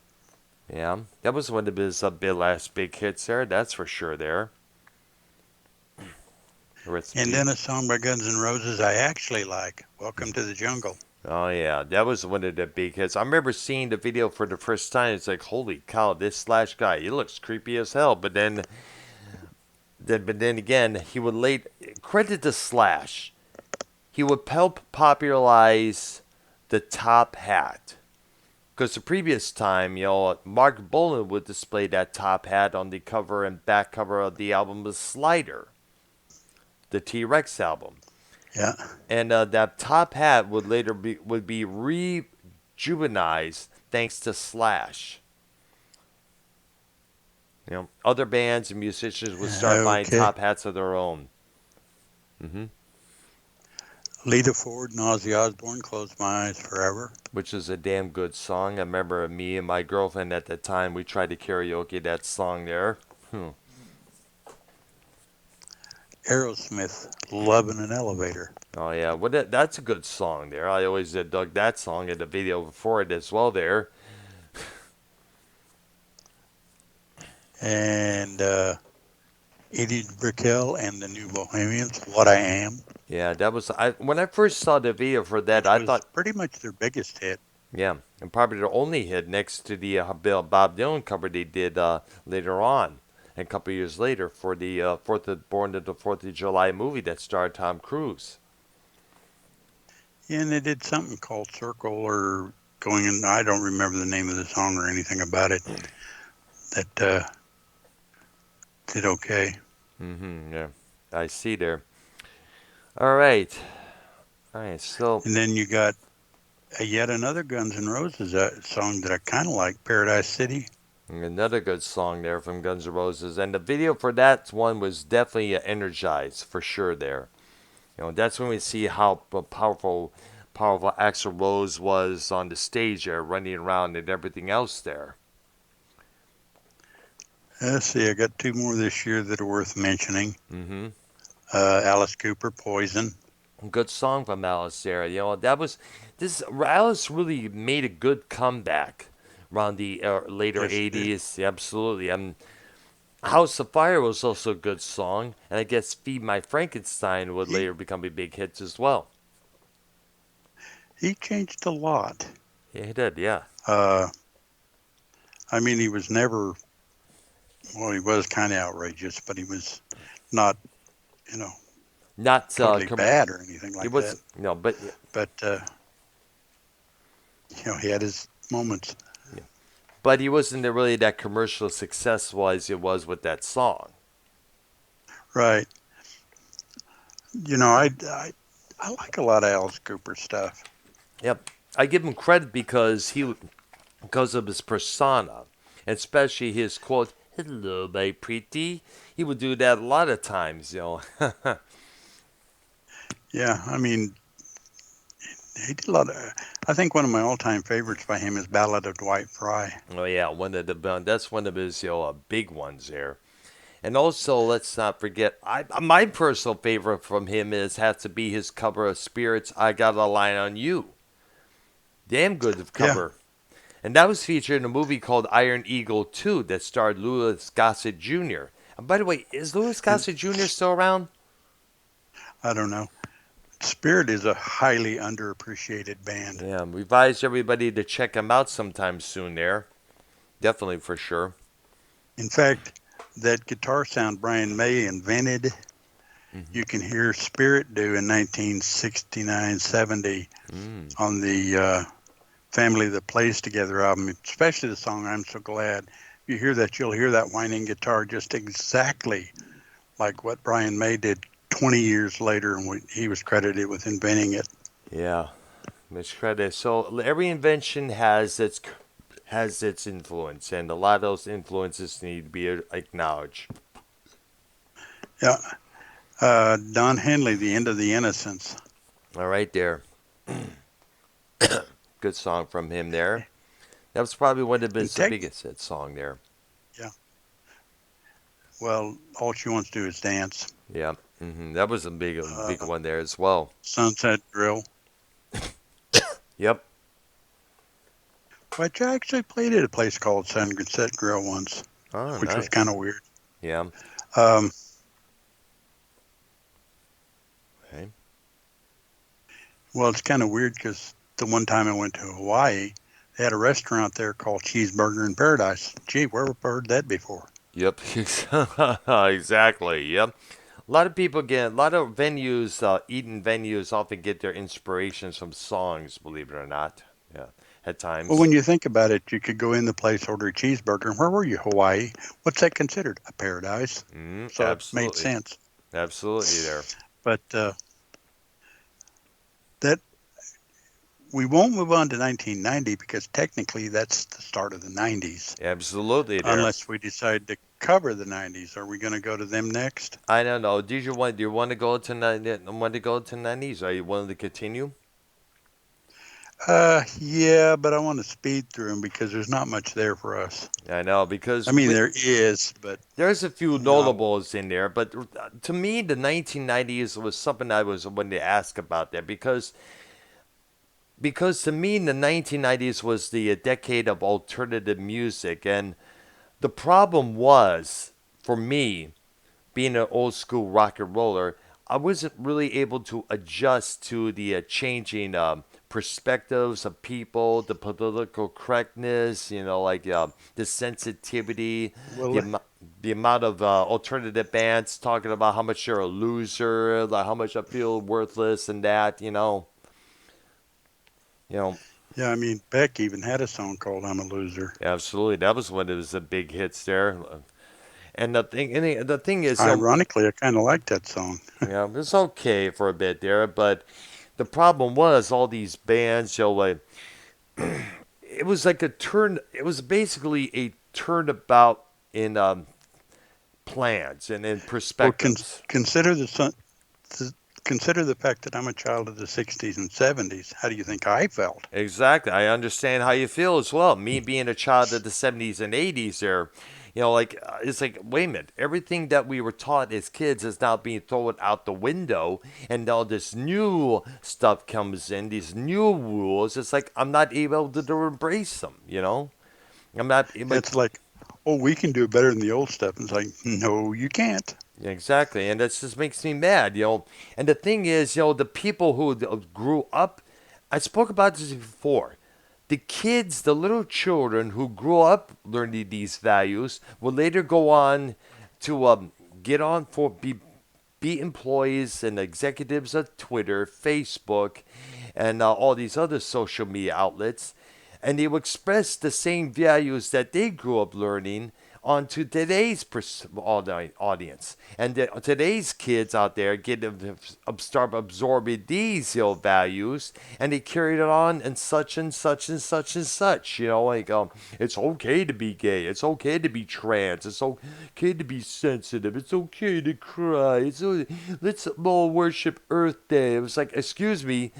A: Yeah, that was one of his last big hits there. That's for sure. There, rest in
B: And
A: peace.
B: then a song by Guns N' Roses I actually like, Welcome to the Jungle.
A: Oh yeah, that was one of the big hits. I remember seeing the video for the first time. It's like, holy cow, this Slash guy, he looks creepy as hell. But then again, he would late credit to Slash. He would help popularize the top hat. Because the previous time, Mark Bolan would display that top hat on the cover and back cover of the album was Slider, the T Rex album.
B: Yeah.
A: And that top hat would be rejuvenized thanks to Slash. Other bands and musicians would start buying
B: Okay.
A: top hats of their own. Hmm.
B: Lita Ford and Ozzy Osbourne, Close My Eyes Forever.
A: Which is a damn good song. I remember me and my girlfriend at the time, we tried to karaoke that song there. Hmm.
B: Aerosmith, Love in an Elevator.
A: Oh yeah, that's a good song there. I always dug that song and the video for it as well there.
B: And Eddie Brickell and the New Bohemians, What I Am,
A: Yeah, that was when I first saw the video for that,
B: which
A: I
B: was
A: thought,
B: pretty much their biggest hit.
A: yeah, and probably their only hit next to the Bob Dylan cover they did later on, a couple years later for the Born to the Fourth of July movie that starred Tom Cruise.
B: And they did something called Circle or Going in. I don't remember the name of the song or anything about it. That did okay.
A: Yeah, I see there. All right, all right. So
B: And then you got yet another Guns N' Roses song that I kind of like, Paradise City.
A: another good song there from Guns N' Roses, and the video for that one was definitely energized for sure. There, that's when we see how powerful Axl Rose was on the stage there, running around and everything else there.
B: Let's see, I got two more this year that are worth mentioning.
A: Mm-hmm.
B: Alice Cooper, Poison.
A: Good song from Alice there. That was this. Alice really made a good comeback around the later
B: Yes, it did.
A: '80s. Yeah, absolutely. House of Fire was also a good song, and I guess Feed My Frankenstein would
B: He
A: later become a big hit as well.
B: he changed a lot.
A: Yeah, he did. Yeah,
B: Uh, I mean, he was never, well, he was kind of outrageous, but he was not, you know,
A: not
B: totally bad or anything
A: he
B: like that.
A: was but
B: But, he had his moments.
A: he wasn't really that commercial successful as it was with that song.
B: Right. I like a lot of Alice Cooper stuff.
A: Yep, I give him credit because of his persona, especially his quote, "Hello, my pretty." He would do that a lot of times.
B: Yeah, I mean, he did a lot of. I think one of my all-time favorites by him is Ballad of Dwight Fry.
A: Oh yeah, that's one of his big ones there. And also, let's not forget, my personal favorite from him is has to be his cover of Spirits. I Got a Line on You. Damn good
B: Yeah,
A: cover. And that was featured in a movie called Iron Eagle 2 that starred Louis Gossett Jr. And by the way, is Louis
B: and
A: Gossett Jr. still around?
B: I don't know. Spirit is a highly underappreciated band.
A: Yeah, we advise everybody to check him out sometime soon there. Definitely for sure.
B: In fact, that guitar sound Brian May invented,
A: Hmm.
B: you can hear Spirit do in 1969, 70
A: Mm.
B: on the Family That Plays Together album, especially the song I'm So Glad. If you hear that, you'll hear that whining guitar just exactly like what Brian May did 20 years later, and he was credited with inventing it.
A: Yeah, much credit. So every invention has its influence, and a lot of those influences need to be acknowledged.
B: Yeah. Don Henley, The End of the Innocence.
A: All right, there. Good song from him there. That was probably one of
B: And
A: his
B: tech,
A: biggest hit song there.
B: yeah. Well, All She Wants to Do Is Dance.
A: Yeah, that was a big
B: Uh,
A: one there as well.
B: Sunset Drill,
A: Yep.
B: which I actually played at a place called Sunset Grill once,
A: Oh,
B: which was kind
A: nice.
B: of weird.
A: Yeah.
B: Um,
A: Okay.
B: well, it's kind of weird because the one time I went to Hawaii, they had a restaurant there called Cheeseburger in Paradise. Gee, where have I heard that before?
A: Yep. Exactly. Yep. A lot of venues, eating venues often get their inspirations from songs, believe it or not. Yeah, at
B: Well,
A: times.
B: when you think about it, you could go in the place, order a cheeseburger, and where were you, Hawaii? What's that considered? A paradise. So it made
A: Absolutely.
B: sense.
A: Absolutely there.
B: But that we won't move on to 1990 because technically that's the start of the 90s,
A: Absolutely there.
B: unless we decide to cover the 90s. Are we going to go to them next?
A: I don't know. Do you want to go to want to go to 90s? Are you willing to continue?
B: Yeah, but I want to speed through them because there's not much there for us.
A: I know
B: I
A: because
B: mean, there is, but
A: there's a few
B: not.
A: notables in there, but to me, the 1990s was something I was wanting to ask about there because to me, the 1990s was the decade of alternative music, and the problem was for me being an old school rock and roller, I wasn't really able to adjust to the changing perspectives of people, the political correctness, the sensitivity, the,
B: Well,
A: am- the amount of alternative bands talking about how much you're a loser, like how much I feel worthless and that, you know,
B: yeah, I mean, Beck even had a song called "I'm a Loser."
A: absolutely. That was one of the big hits there. And the thing is,
B: Ironically, I kind of like that song.
A: it's okay for a bit there, but the problem was all these bands, like it was like a turn. It was basically a turnabout in plans and in
B: Well,
A: perspectives.
B: consider th- consider the fact that I'm a child of the '60s and '70s. How do you think I felt?
A: Exactly, I understand how you feel as well. Me being a child of the '70s and '80s, there, Like it's like, wait a minute, everything that we were taught as kids is now being thrown out the window, and all this new stuff comes in, these new rules. It's like I'm not able to embrace them. I'm not like
B: It's like, oh, we can do better than the old stuff. And it's like, no, you can't.
A: exactly, and that just makes me mad. And the thing is, the people who grew up, I spoke about this before. The kids, the little children who grew up learning these values, will later go on to get on for be employees and executives of Twitter, Facebook, and all these other social media outlets, and they will express the same values that they grew up learning onto today's audience. And today's kids out there start absorbing these values, and they carry it on and such and such and such and such. Like it's okay to be gay, it's okay to be trans, it's okay to be sensitive, it's okay to cry. Let's all worship Earth Day. It was like, excuse me,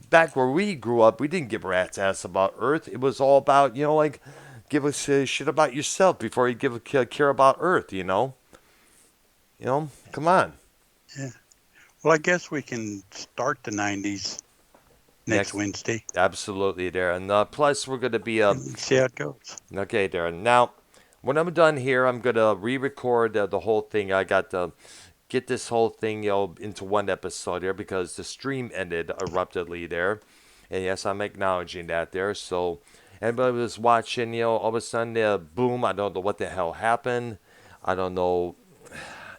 A: back where we grew up, we didn't give a rat's ass about Earth. It was all about, like, give a shit about yourself before you give a care about Earth. Come on.
B: Yeah. Well, I guess we can start the 90s next Wednesday
A: Absolutely, Darren. Plus, we're going to be
B: and see how it goes.
A: okay, Darren. Now, when I'm done here, I'm going to re-record the whole thing. I got to get this whole thing, into one episode here because the stream ended abruptly there. And yes, I'm acknowledging that there. So everybody was watching, all of a sudden, boom, I don't know what the hell happened. I don't know.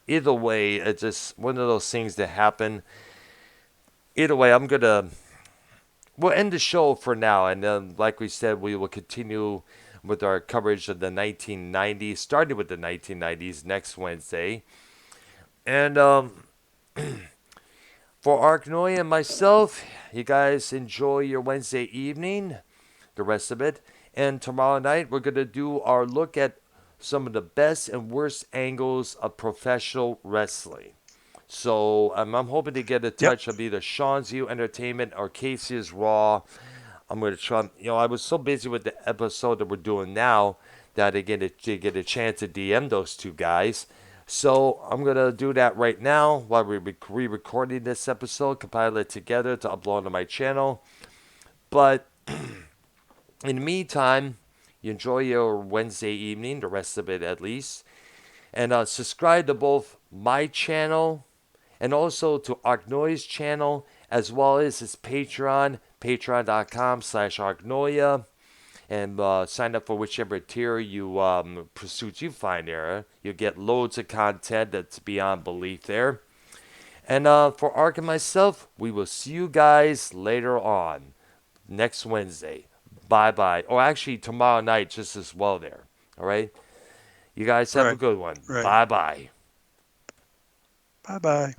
A: Either way, it's just one of those things that happen. Either way, we'll end the show for now. And then, like we said, we will continue with our coverage of the 1990s, starting with the 1990s next Wednesday. And for Arknoy and myself, you guys enjoy your Wednesday evening, the rest of it. And tomorrow night, we're going to do our look at some of the best and worst angles of professional wrestling. So I'm hoping to get a
B: Yep.
A: touch of either Sean's U Entertainment or Casey's Raw. I'm going to try. I was so busy with the episode that we're doing now that I didn't get a chance to DM those two guys. So I'm going to do that right now while we're re-recording this episode, compile it together to upload to my channel. But in the meantime, you enjoy your Wednesday evening, the rest of it at least. And subscribe to both my channel and also to Arknoy's channel, as well as his Patreon, patreon.com/Arknoya. And sign up for whichever tier pursuit you find there. You'll get loads of content that's beyond belief there. And for Ark and myself, we will see you guys later on next Wednesday. Bye-bye. Or actually tomorrow night just as well there. All right? You guys have a
B: Right.
A: good one.
B: Right.
A: Bye-bye.
B: Bye bye.